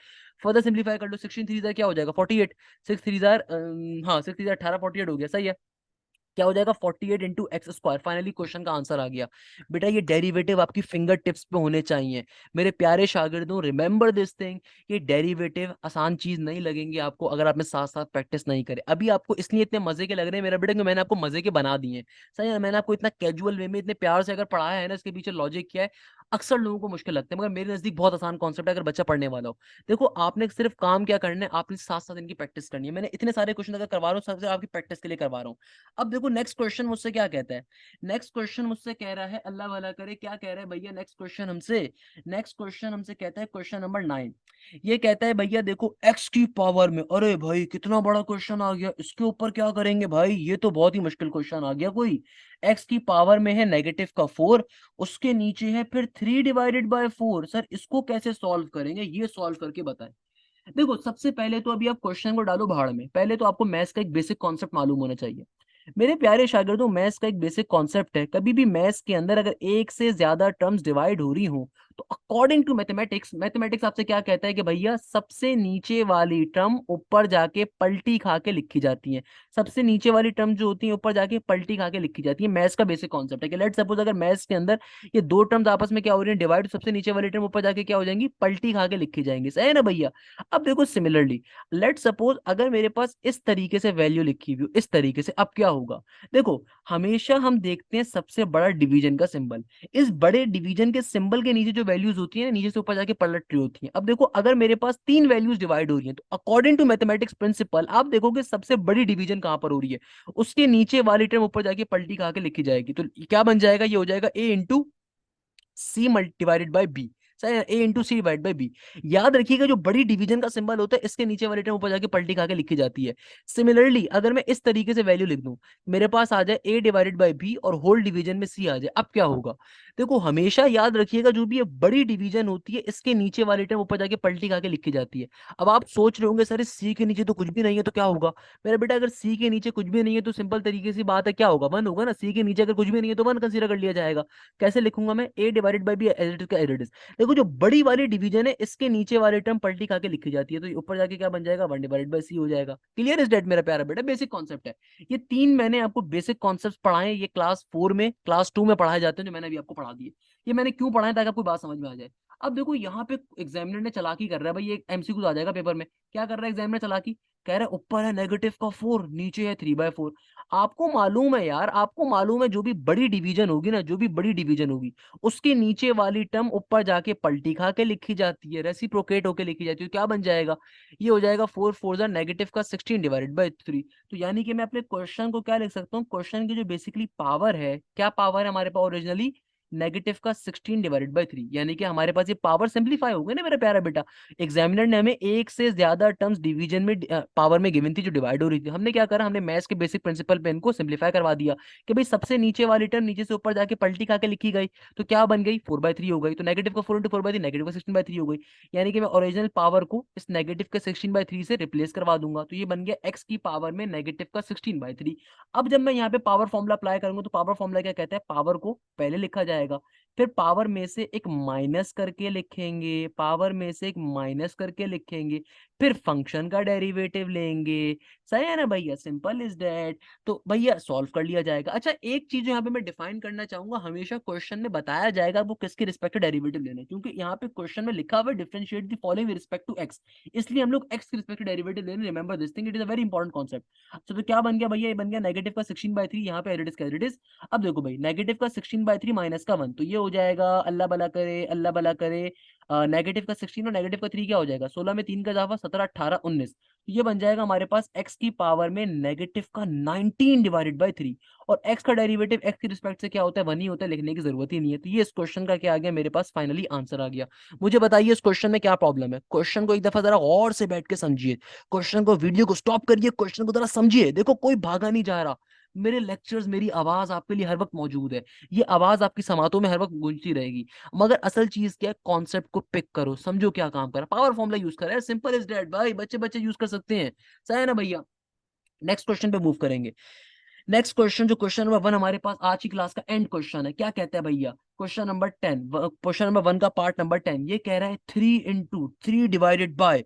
फर्दर सिंप्लीफाई कर लो, 16 3 क्या हो जाएगा, 48। 6 3 हाँ 6 3 18, 48 हो गया, सही है। क्या हो जाएगा, 48 इंटू x²। फाइनली क्वेश्चन का आंसर आ गया। बेटा ये डेरिवेटिव आपकी फिंगर टिप्स पे होने चाहिए मेरे प्यारे शागिर्दों, रिमेंबर दिस थिंग। ये डेरिवेटिव आसान चीज नहीं लगेंगे आपको अगर आपने साथ साथ प्रैक्टिस नहीं करे। अभी आपको इसलिए इतने मजे के लग रहे हैं मेरा बेटा कि मैंने आपको मजे के बना दिए हैं। सही है ना? मैंने आपको इतना कैजुअल वे में इतने प्यार से अगर पढ़ाया है ना, इसके पीछे लॉजिक क्या है, अक्सर लोगों को मुश्किल लगता है, मगर मेरे नजदीक बहुत आसान कॉन्सेप्ट है अगर बच्चा पढ़ने वाला हो। देखो आपने सिर्फ काम क्या करना है, आपने साथ साथ इनकी प्रैक्टिस करनी है। मैंने इतने सारे क्वेश्चन अगर करवा रहा हूँ, सबसे आपकी प्रैक्टिस के लिए करवा रहा हूँ। अब देखो नेक्स्ट क्वेश्चन मुझसे क्या कहता है। नेक्स्ट क्वेश्चन मुझसे कह रहा है, अल्लाह भला करे, क्या कह रहा है भैया नेक्स्ट क्वेश्चन हमसे। नेक्स्ट क्वेश्चन हमसे कहता है क्वेश्चन नंबर 9। ये कहता है भैया देखो एक्स की पावर में, अरे भाई कितना बड़ा क्वेश्चन आ गया, इसके ऊपर क्या करेंगे भाई, ये तो बहुत ही मुश्किल क्वेश्चन आ गया कोई। एक्स की पावर में है -4, उसके नीचे है फिर 3/4। सर इसको कैसे सॉल्व करेंगे, ये सॉल्व करके बताएं। देखो सबसे पहले तो अभी आप क्वेश्चन को डालो भाड़ में, पहले तो आपको मैथ्स का एक बेसिक कॉन्सेप्ट मालूम होना चाहिए। मेरे प्यारे शागिर्दों, मैथ्स का एक बेसिक कॉन्सेप्ट है, कभी भी मैथ्स के अंदर अगर एक से ज्यादा टर्म्स डिवाइड हो रही हो, तो अकॉर्डिंग टू मैथमेटिक्स, मैथमेटिक्स आपसे क्या कहता है कि भैया सबसे नीचे वाली टर्म ऊपर जाके पलटी खा के लिखी जाती है। सबसे नीचे वाली टर्म जो होती है ऊपर जाके पलटी खा के लिखी जाती है। मैथ्स का बेसिक कॉन्सेप्ट है कि लेट सपोज अगर मैथ्स के अंदर ये दो टर्म्स आपस में क्या हो रही है, डिवाइड, सबसे नीचे वाली टर्म ऊपर जाके क्या हो जाएंगी, पलटी खा के लिखी जाएंगी। सही है ना भैया। अब देखो सिमिलरली, लेट सपोज अगर मेरे पास इस तरीके से वैल्यू लिखी हुई हो, इस तरीके से, अब क्या होगा। देखो हमेशा हम देखते हैं सबसे बड़ा डिवीजन का सिंबल, इस बड़े डिवीजन के सिंबल के नीचे जो वैल्यूज होती है ना, नीचे से ऊपर जाके पलट रही होती हैं। अब देखो अगर मेरे पास 3 वैल्यूज डिवाइड हो रही हैं, तो अकॉर्डिंग टू मैथमेटिक्स प्रिंसिपल आप देखोगे सबसे बड़ी डिवीजन कहां पर हो रही है, उसके नीचे वाली टर्म ऊपर जाके पलटी खा के लिखी जाएगी। तो क्या बन जाएगा, ये हो जाएगा A into C divided by B। सही है, A into C divide by B। याद रखिएगा जो बड़ी डिवीजन का सिंबल होता है, इसके नीचे वाली टर्म ऊपर जाके पलटी खा के लिखी जाती है। सिमिलरली अगर मैं इस तरीके से वैल्यू लिख दूं, मेरे पास आ जाए A/B और होल डिवीजन में C आ जाए, अब क्या होगा। देखो हमेशा याद रखिएगा जो भी ये बड़ी डिवीजन होती है, इसके नीचे वाली टर्म ऊपर जाके पलटी खा के लिखी जाती है। अब आप सोच रहे होंगे सर इस C के नीचे तो कुछ भी नहीं है, तो क्या होगा। मेरा बेटा अगर C के नीचे कुछ भी नहीं है तो सिंपल तरीके से बात है, क्या होगा, 1 होगा ना। C के नीचे अगर कुछ भी नहीं है तो 1 कंसीडर कर लिया जाएगा। कैसे लिखूंगा मैं, A/B एज इट इज का एज इट इज। देखो जो बड़ी वाली डिवीजन है, इसके नीचे वाली टर्म पलटी खा के लिखी जाती है, तो ये ऊपर जाके क्या बन जाएगा, 1/C हो जाएगा। क्लियर इज डेट मेरा प्यारा बेटा, बेसिक कॉन्सेप्ट है। ये 3 मैंने आपको बेसिक कॉन्सेप्ट पढ़ाए, ये क्लास 4 में, क्लास 2 में पढ़ाए जाते हैं, जो मैंने अभी आपको पढ़ा दिए। ये मैंने क्यों पढ़ाया, ताकि आपको बात समझ में आ जाए। अब देखो यहाँ पे एग्जामिनर ने चालाकी कर रहा है भाई, ये MCQ आ जाएगा पेपर में। क्या कर रहा है एग्जामिनर चालाकी, कह रहा है ऊपर है -4, नीचे है 3/4। आपको मालूम है यार, आपको मालूम है जो भी बड़ी डिवीजन होगी ना, जो भी बड़ी डिवीजन होगी, उसके नीचे वाली टर्म ऊपर जाके पलटी खा के लिखी जाती है, रेसिप्रोकेट होके लिखी जाती है। तो क्या बन जाएगा, ये हो जाएगा 4 4 -16/3। तो यानी कि मैं अपने क्वेश्चन को क्या लिख सकता हूँ, क्वेश्चन की जो बेसिकली पावर है, क्या पावर है हमारे पास ओरिजिनली, -16/3। यानी कि हमारे पास ये पावर सिंप्लीफाई हो गई ना मेरा प्यारा बेटा। एग्जामिनर ने हमें एक से ज्यादा टर्म्स डिवीजन में पावर में गिवन थी, जो डिवाइड हो रही थी, हमने क्या करा, हमने मैथ्स के बेसिक प्रिंसिपल पे इनको सिंप्लीफाई करवा दिया कि भाई सबसे नीचे वाली टर्म नीचे से ऊपर जाके पलटी खा के लिखी गई, तो क्या बन गई, 4/3 हो गई। तो नेगेटिव का 4 × 4/3, नेगेटिव का 16/3 हो गई। यानी कि मैं ओरिजिनल पावर को इस नेगेटिव के 16/3 से रिप्लेस करवा दूंगा, तो ये बन गया एक्स की पावर में -16/3। अब जब मैं यहाँ पे पावर फॉर्मूला अप्लाई करूंगा, तो पावर फॉर्मूला क्या कहता है, पावर को पहले लिखा जाएगा जाएगा, फिर पावर में से एक माइनस करके लिखेंगे, पावर में से एक माइनस करके लिखेंगे, फिर फंक्शन का डेरिवेटिव लेंगे। सही है ना भैया, सिंपल इज दैट। तो भैया सॉल्व कर लिया जाएगा। अच्छा एक चीज यहाँ पे मैं डिफाइन करना चाहूंगा, हमेशा क्वेश्चन में बताया जाएगा वो किसके रिस्पेक्ट डेरिवेटिव लेने, क्योंकि यहाँ पे क्वेश्चन में लिखा हुआ है differentiate the following with respect to X, इसलिए हम लोग एक्स के रिस्पेक्ट डेरिवेटिव लेने। Remember this thing, it is a very important concept. अच्छा तो क्या बन गया भैया, ये बन गया नेगेटिव का 16/3, यहाँ पे एज इट इज। अब देखो भाई, नेगेटिव का 16/3 माइनस का 1, तो ये हो जाएगा, अल्लाह भला करे अल्लाह भला करे, नेगेटिव का 16 और नेगेटिव का 3 क्या हो जाएगा, 16 में 3 का इजाफा 17 18 19, तो ये बन जाएगा हमारे पास x की पावर में नेगेटिव का 19/3। और x का डेरिवेटिव x के रिस्पेक्ट से क्या होता है, 1 ही होता है, लिखने की जरूरत ही नहीं है। तो ये इस क्वेश्चन का क्या आ गया, मेरे पास फाइनली आंसर आ गया। मुझे बताइए इस क्वेश्चन में क्या प्रॉब्लम है, क्वेश्चन को एक दफा जरा और से बैठ के समझिए, क्वेश्चन को, वीडियो को स्टॉप करिए, क्वेश्चन को जरा समझिए। देखो कोई भागा नहीं जा रहा, मेरे लेक्चर्स, मेरी आवाज आपके लिए हर वक्त मौजूद है, ये आवाज आपकी समातों में हर वक्त गूंजती रहेगी। मगर असल चीज क्या है, कॉन्सेप्ट को पिक करो, समझो क्या काम करा, पावर फॉर्मूला यूज करा है, सिंपल इज दैट भाई, बच्चे बच्चे यूज कर सकते हैं। सही है ना भैया। नेक्स्ट क्वेश्चन पे मूव करेंगे। नेक्स्ट क्वेश्चन, जो क्वेश्चन नंबर 1 हमारे पास आज की क्लास का एंड क्वेश्चन है, क्या कहता है भैया, क्वेश्चन नंबर 10, क्वेश्चन नंबर 1 का पार्ट नंबर 10, ये कह रहा है 3 × 3 डिवाइडेड बाय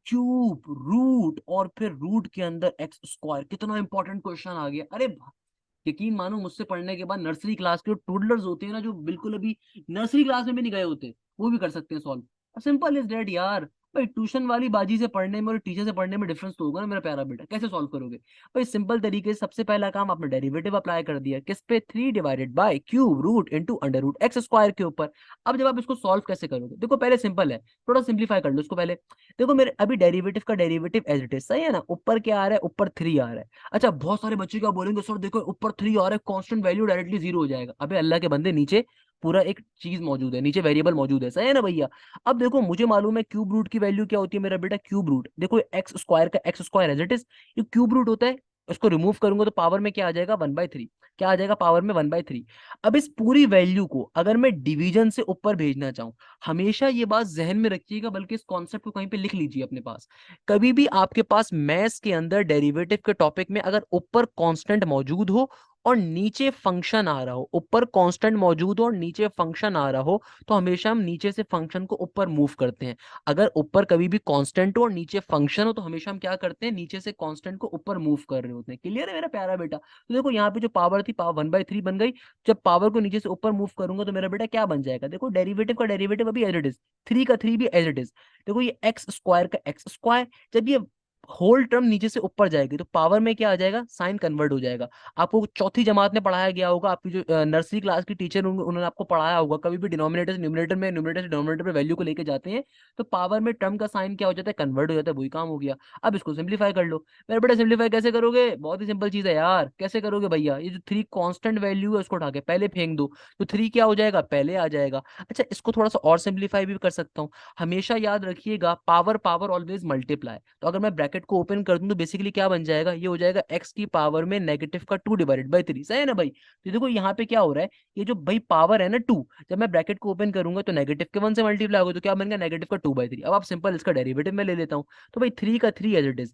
क्यूब रूट और फिर रूट के अंदर एक्स स्क्वायर। कितना इंपॉर्टेंट क्वेश्चन आ गया। अरे यकीन मानो मुझसे पढ़ने के बाद नर्सरी क्लास के जो टूडलर्स होते हैं ना, जो बिल्कुल अभी नर्सरी क्लास में भी नहीं गए होते, वो भी कर सकते हैं सॉल्व। सिंपल इज डेट यार। भाई ट्यूशन वाली बाजी से पढ़ने में और टीचर से पढ़ने में डिफरेंस तो होगा ना मेरा प्यारा बेटा, कैसे सॉल्व करोगे। भाई सिंपल तरीके से सबसे पहला काम आपने डेरिवेटिव अप्लाई कर दिया, किस पे, 3 divided by cube root into under root x square के ऊपर। अब जब आप इसको सॉल्व कैसे करोगे, देखो पहले सिंपल है, थोड़ा सिंप्लीफाई कर लो इसको पहले। देखो मेरे अभी डेरिवेटिव का डेरिवेटिव एज इट इज, सही है ना, ऊपर क्या आ रहा है, ऊपर 3 आ रहा है। अच्छा बहुत सारे बच्चे क्या बोलेंगे, सर देखो ऊपर 3 आ रहा है, कांस्टेंट वैल्यू डायरेक्टली 0 हो जाएगा। अबे अल्लाह के बंदे, नीचे पूरा एक चीज मौजूद है, नीचे वेरिएबल मौजूद है, सही है ना भैया। अब देखो मुझे मालूम है क्यूब रूट की वैल्यू क्या होती है मेरा बेटा, क्यूब रूट, देखो एक्स स्क्वायर का x square as it is, ये क्यूब रूट होता है। इसको रिमूव करूंगा तो पावर में क्या आ जाएगा, 1/3, क्या आ जाएगा पावर में 1/3। अब इस पूरी वैल्यू को अगर मैं डिवीजन से ऊपर भेजना चाहूं, हमेशा ये बात जहन में रखिएगा, बल्कि इस कॉन्सेप्ट को कहीं पे लिख लीजिए अपने पास। कभी भी आपके पास मैथ्स के अंदर डेरिवेटिव के टॉपिक में अगर ऊपर कांस्टेंट मौजूद हो और नीचे फंक्शन आ रहा हो, ऊपर कांस्टेंट मौजूद हो और नीचे फंक्शन आ रहा हो, तो हमेशा हम नीचे से फंक्शन को ऊपर मूव करते हैं। अगर ऊपर कभी भी कांस्टेंट हो और नीचे फंक्शन हो, तो हमेशा हम क्या करते हैं, नीचे से कांस्टेंट को ऊपर मूव कर रहे होते हैं। क्लियर है मेरा प्यारा बेटा। तो देखो यहाँ पे जो पावर थी, पावर 1/3 बन गई। जब पावर को नीचे से ऊपर मूव करूंगा तो मेरा बेटा क्या बन जाएगा, देखो डेरिवेटिव का डेरिवेटिव अभी एज इट इज, 3 का 3 भी एज इट इज। देखो ये एक्स स्क्वायर का एक्स स्क्वायर, जब ये होल टर्म नीचे से ऊपर जाएगी तो पावर में क्या आ जाएगा, साइन कन्वर्ट हो जाएगा। आपको चौथी जमात में पढ़ाया गया होगा, आपकी जो नर्सरी क्लास की टीचर उन्होंने आपको पढ़ाया होगा, कभी भी डिनोमिनेटर से न्यूमरेटर में, न्यूमरेटर से डिनोमिनेटर पे वैल्यू को लेके जाते हैं तो पावर में टर्म का साइन क्या हो जाता है, कन्वर्ट हो जाता है, वही काम हो गया। अब इसको सिंप्लीफाई कर लो। मेरे बेटा सिंप्लीफाई कैसे करोगे, बहुत ही सिंपल चीज है यार, कैसे करोगे भैया, ये जो 3 कांस्टेंट वैल्यू है उसको उठा के पहले फेंक दो, तो 3 क्या हो जाएगा, पहले आ जाएगा। अच्छा इसको थोड़ा सा और सिंप्लीफाई भी कर सकता हूँ। हमेशा याद रखिएगा, पावर पावर ऑलवेज मल्टीप्लाई। तो अगर मैं ब्रैकेट को ओपन कर दूं तो बेसिकली क्या बन जाएगा, ये हो जाएगा एक्स की पावर में नेगेटिव का 2/3। सही है ना भाई। तो देखो यहाँ पे क्या हो रहा है, ये जो भाई पावर है ना 2, जब मैं ब्रैकेट को ओपन करूंगा तो नेगेटिव के 1 से मल्टीप्लाई होगा, तो क्या बन गया, नेगेटिव का 2/3। अब आप सिंपल इसका डेरिवेटिव में ले लेता हूँ, तो भाई 3 का 3 as it is.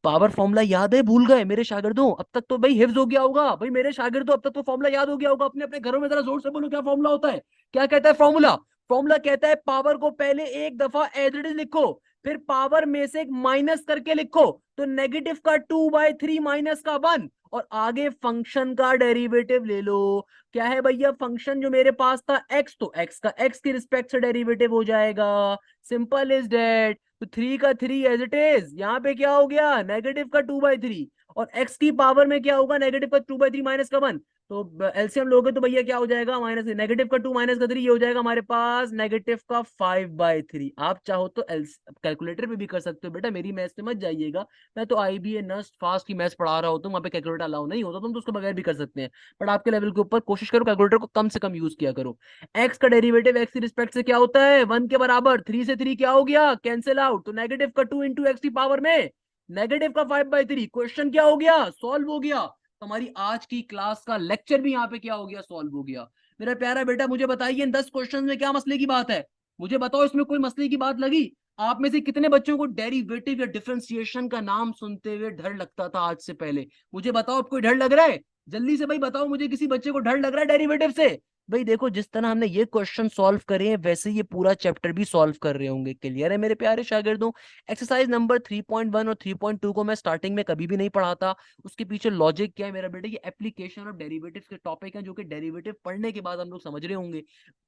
Power formula याद है, भूल गए मेरे शागिर्दों, अब तक तो भाई हिफ्ज हो गया होगा, भाई मेरे शागिर्दों अब तक तो फॉर्मूला याद हो गया होगा। अपने अपने घरों में जरा जोर से बोलो क्या फॉर्मूला होता है, क्या कहता है फॉर्मूला। फॉर्मूला कहता है पावर को पहले एक दफा एज इट इज लिखो, फिर पावर में से एक माइनस करके लिखो, तो नेगेटिव का 2/3 माइनस का 1, और आगे फंक्शन का डेरिवेटिव ले लो। क्या है भैया, फंक्शन जो मेरे पास था एक्स, तो एक्स का एक्स की रिस्पेक्ट से डेरिवेटिव हो जाएगा। Simple is that. तो 3 का 3 एज इट इज, यहाँ पे क्या हो गया, नेगेटिव का 2/3, और एक्स की पावर में क्या होगा, नेगेटिव का 2/3 माइनस का 1। तो एलसीएम लोगे तो भैया क्या हो जाएगा, माइनस नेगेटिव का 2 माइनस का 3, ये हो जाएगा हमारे पास नेगेटिव का 5/3। आप चाहो तो कैलकुलेटर पे भी कर सकते हो बेटा, मेरी मैथ्स पे मत जाइएगा। मैं तो आईबीए नस्ट फास्ट की मैथ्स पढ़ा रहा होता हूँ, वहाँ पे कैलकुलेटर अलाउ नहीं होता, तुम तो उसके बगैर भी कर सकते हैं। बट आपके लेवल के ऊपर कोशिश करो कैलकुलेटर को कम से कम यूज किया करो। एक्स का डेरिवेटिव एक्स की रिस्पेक्ट से क्या होता है, 1 के बराबर, 3 से 3 क्या हो गया, कैंसिल आउट, तो नेगेटिव का 2 इंटू एक्स की पावर में नेगेटिव का 5/3। क्वेश्चन क्या हो गया, सॉल्व हो गया। हमारी आज की क्लास का लेक्चर भी यहाँ पे क्या हो गया, सॉल्व हो गया। मेरा प्यारा बेटा मुझे बताइए इन 10 क्वेश्चन में क्या मसले की बात है, मुझे बताओ इसमें कोई मसले की बात लगी। आप में से कितने बच्चों को डेरिवेटिव या डिफरेंशिएशन का नाम सुनते हुए डर लगता था आज से पहले, मुझे बताओ, कोई डर लग रहा है, जल्दी से भाई बताओ मुझे, किसी बच्चे को डर लग रहा है डेरिवेटिव से। भाई देखो, जिस तरह हमने ये क्वेश्चन सॉल्व करे हैं वैसे ये पूरा चैप्टर भी सॉल्व कर रहे होंगे। क्लियर है मेरे प्यारे शागिर्दों? एक्सरसाइज नंबर 3.1 और 3.2 को मैं स्टार्टिंग में कभी भी नहीं पढ़ाता। उसके पीछे लॉजिक क्या है मेरा बेटा, ये एप्लीकेशन और डेरिवेटिव के टॉपिक हैं, जो कि डेरिवेटिव पढ़ने के बाद हम लोग समझ रहे होंगे।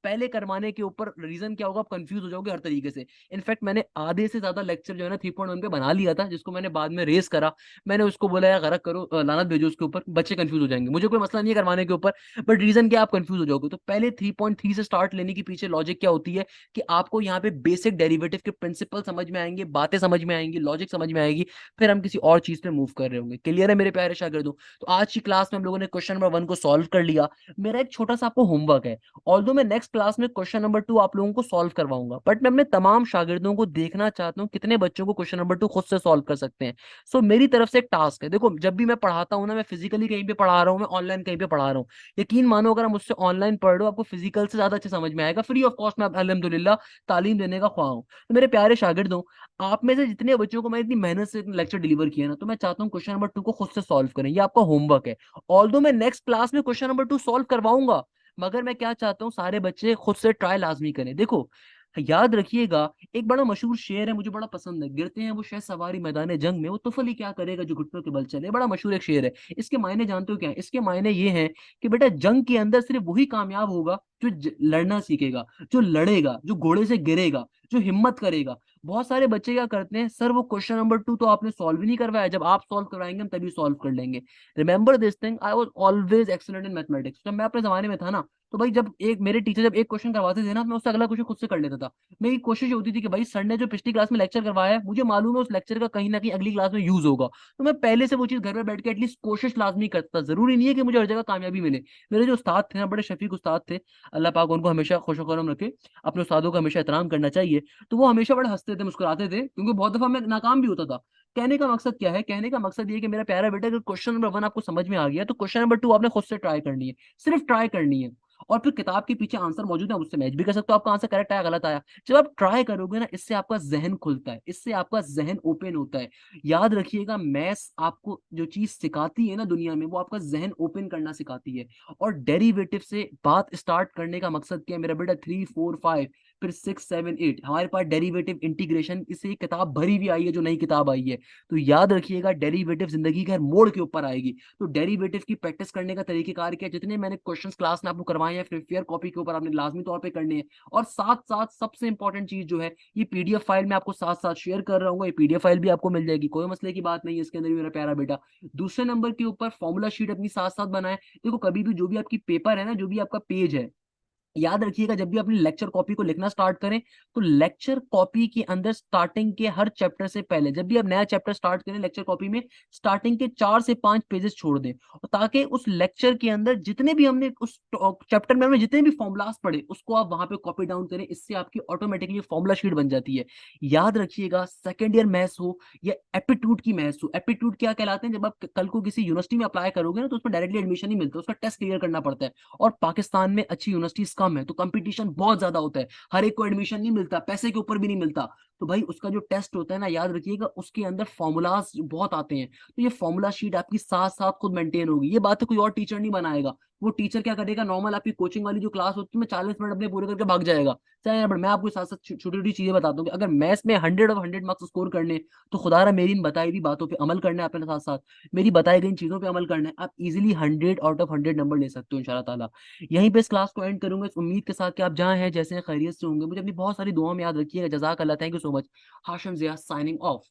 पहले करवाने के ऊपर रीजन क्या होगा, आप कंफ्यूज हो जाओगे हर तरीके से। इनफैक्ट मैंने आधे से ज्यादा लेक्चर जो है ना 3.1 पे बना लिया था, जिसको मैंने बाद में रेस करा। मैंने उसको बोला यार गलत करो, लानत भेजो उसके ऊपर, बच्चे कंफ्यूज हो जाएंगे। मुझे कोई मसला नहीं है करवाने के ऊपर, बट रीजन क्या, आप कंफ्यूज हो जाओगे। तो पहले 3.3 से स्टार्ट लेने के पीछे लॉजिक क्या होती है कि आपको यहाँ पे बेसिक डेरिवेटिव के प्रिंसिपल समझ में आएंगे, बातें समझ में आएंगी, लॉजिक समझ में आएगी, फिर हम किसी और चीज पे मूव कर रहे होंगे। क्लियर है मेरे प्यारे शागिर्दों? तो आज की क्लास में हम लोगों ने क्वेश्चन नंबर 1 को सॉल्व कर लिया। मेरा एक छोटा सा आपको होमवर्क है। ऑल्दो मैं नेक्स्ट क्लास में क्वेश्चन नंबर 2 आप लोगों को सॉल्व करवाऊंगा, बट मैं अपने तमाम शागिर्दों को देखना चाहता हूँ कितने बच्चों को क्वेश्चन नंबर 2 खुद से सॉल्व कर सकते हैं। सो मेरी तरफ से एक टास्क है। देखो, जब भी मैं पढ़ाता हूँ ना, मैं फिजिकली कहीं पे पढ़ा रहा हूँ, मैं ऑनलाइन कहीं पे पढ़ा रहा हूँ, यकीन मानो अगर आप मुझसे ऑनलाइन पढ़ रहे हो आपको फिजिकल से ज्यादा अच्छे समझ में आएगा। फ्री ऑफ कॉस्ट में अल्हम्दुलिल्लाह तालीम देने का ख्वाह हूँ। तो मेरे प्यारे शागिर्दों, आप में से जितने बच्चों को मैंने इतनी मेहनत से लेक्चर डिलीवर किया ना, तो मैं चाहता हूँ क्वेश्चन नंबर 2 को खुद से सॉल्व करें। ये आपका होमवर्क है। ऑल्दो मैं नेक्स्ट क्लास में क्वेश्चन नंबर 2 सॉल्व करवाऊंगा, मगर मैं क्या चाहता हूँ सारे बच्चे खुद से ट्राई लाजमी करें। देखो, याद रखिएगा, एक बड़ा मशहूर शेर है, मुझे बड़ा पसंद है। गिरते हैं वो शह सवारी मैदान जंग में, वो तुफल ही क्या करेगा जो घुटनों के बल चले। बड़ा मशहूर एक शेर है। इसके मायने जानते हो क्या है? इसके मायने ये हैं कि बेटा, जंग के अंदर सिर्फ वही कामयाब होगा जो लड़ना सीखेगा, जो लड़ेगा, जो घोड़े से गिरेगा, जो हिम्मत करेगा। बहुत सारे बच्चे क्या करते हैं, सर वो क्वेश्चन नंबर 2 तो आपने सॉल्व ही नहीं करवाया, जब आप सॉल्व करवाएंगे हम तभी सॉल्व कर लेंगे। Remember this thing, I was always excellent in mathematics. जब मैं अपने जमाने में था ना, तो भाई जब एक मेरे टीचर जब एक क्वेश्चन करवाते थे ना, मैं उससे अगला क्वेश्चन खुद से कर लेता था। मेरी कोशिश ये होती थी कि भाई सर ने जो पिछली क्लास में लेक्चर करवाया है, मुझे मालूम है उस लेक्चर का कहीं ना कहीं अगली क्लास में यूज होगा, तो मैं पहले से वो चीज घर में बैठ के एटलीस्ट कोशिश लाजमी करता। जरूरी नहीं है कि मुझे हर जगह कामयाबी मिले। मेरे जो उस्ताद थे ना, बड़े शफीक उस्ताद थे, अल्लाह पाक उनको हमेशा खुश करम रखे। अपने उस्तादों का हमेशा एहतराम करना चाहिए। तो वो हमेशा बड़े हंसते थे, मुस्कुराते थे, क्योंकि बहुत दफा मैं नाकाम भी होता था। कहने का मकसद क्या है? कहने का मकसद ये है कि मेरा प्यारा बेटा, अगर क्वेश्चन नंबर 1 आपको समझ में आ गया, तो क्वेश्चन नंबर 2 आपने खुद से ट्राई करनी है। सिर्फ ट्राई करनी है। और फिर किताब के पीछे आंसर मौजूद है, आप उससे मैच भी कर सकते हो, आपका आंसर करेक्ट आया गलत आया। जब आप ट्राई करोगे ना, इससे आपका जहन खुलता है, इससे आपका जहन ओपन होता है। याद रखिएगा, मैथ्स आपको जो चीज सिखाती है ना दुनिया में, वो आपका जहन ओपन करना सिखाती है। और डेरिवेटिव से बात स्टार्ट करने का मकसद क्या है मेरा बेटा? 3, 4, 5, फिर 6, 7, 8 हमारे पास डेरिवेटिव इंटीग्रेशन, इससे एक किताब भरी भी आई है, जो नई किताब आई है। तो याद रखिएगा, डेरिवेटिव जिंदगी के हर मोड़ के ऊपर आएगी। तो डेरिवेटिव की प्रैक्टिस करने का तरीकेकार क्या है? जितने मैंने क्वेश्चंस क्लास में आपको करवाए हैं, प्रिपेयर कॉपी के ऊपर आपने लाजमी तौर पे करने हैं। और साथ साथ सबसे इंपॉर्टेंट चीज जो है, ये पीडीएफ फाइल मैं आपको साथ साथ शेयर कर रहा हूँ। ये पीडीएफ फाइल भी आपको मिल जाएगी, कोई मसले की बात नहीं है इसके अंदर भी मेरा प्यारा बेटा। दूसरे नंबर के ऊपर फॉर्मूला शीट अपनी साथ साथ बनाए। देखो, कभी भी जो भी आपकी पेपर है ना, जो भी आपका पेज है, याद रखिएगा, जब भी अपनी लेक्चर कॉपी को लिखना स्टार्ट करें, तो लेक्चर कॉपी के अंदर स्टार्टिंग के हर चैप्टर से पहले, जब भी आप नया चैप्टर स्टार्ट करें लेक्चर कॉपी में, स्टार्टिंग के 4 से 5 पेजेस छोड़ दें, और ताकि उस लेक्चर के अंदर जितने भी हमने उस चैप्टर में हमने जितने भी फॉर्मुलास पढ़े, उसको आप वहां पे कॉपी डाउन करें। इससे आपकी ऑटोमेटिकली फॉर्मुला शीट बन जाती है। याद रखिएगा, सेकेंड ईयर मैथ्स हो या एप्टीट्यूड की मैथ्स हो, एप्टीट्यूड क्या कहलाते हैं? जब आप कल को किसी यूनिवर्सिटी में अप्लाई करोगे ना, तो उसमें डायरेक्टली एडमिशन नहीं मिलता, उसका टेस्ट क्लियर करना पड़ता है। और पाकिस्तान में अच्छी यूनिवर्सिटीज कम है, तो कंपटीशन बहुत ज्यादा होता है, हर एक को एडमिशन नहीं मिलता, पैसे के ऊपर भी नहीं मिलता। तो भाई उसका जो टेस्ट होता है ना, याद रखिएगा, उसके अंदर फॉर्मूलाज बहुत आते हैं। तो ये फॉर्मूला शीट आपकी साथ साथ खुद मेंटेन होगी। ये बात तो कोई और टीचर नहीं बनाएगा। वो टीचर क्या करेगा, नॉर्मल आपकी कोचिंग वाली जो क्लास होती है में 40 मिनट अपने पूरे करके भाग जाएगा। चाहे मैं आपको साथ साथ छोटी छोटी चीजें बताता हूँ कि अगर मैथ्स में 100 ऑफ 100 मार्क्स स्कोर करने, तो खुदारा मेरी इन बताई हुई बातों पर अमल करना है अपने साथ साथ, मेरी बताई गई इन चीजों पर अमल करना है, आप इजिली 100 आउट ऑफ 100 नंबर ले सकते हो इंशाल्लाह ताला। यहीं पे इस क्लास को एंड करूंगा, इस उम्मीद के साथ कि आप जहां हैं जैसे हैं खैरियत से होंगे। मुझे अपनी बहुत सारी दुआओं में याद रखिएगा। जज़ाक अल्लाह, thank you so much. Hashim Zia signing of.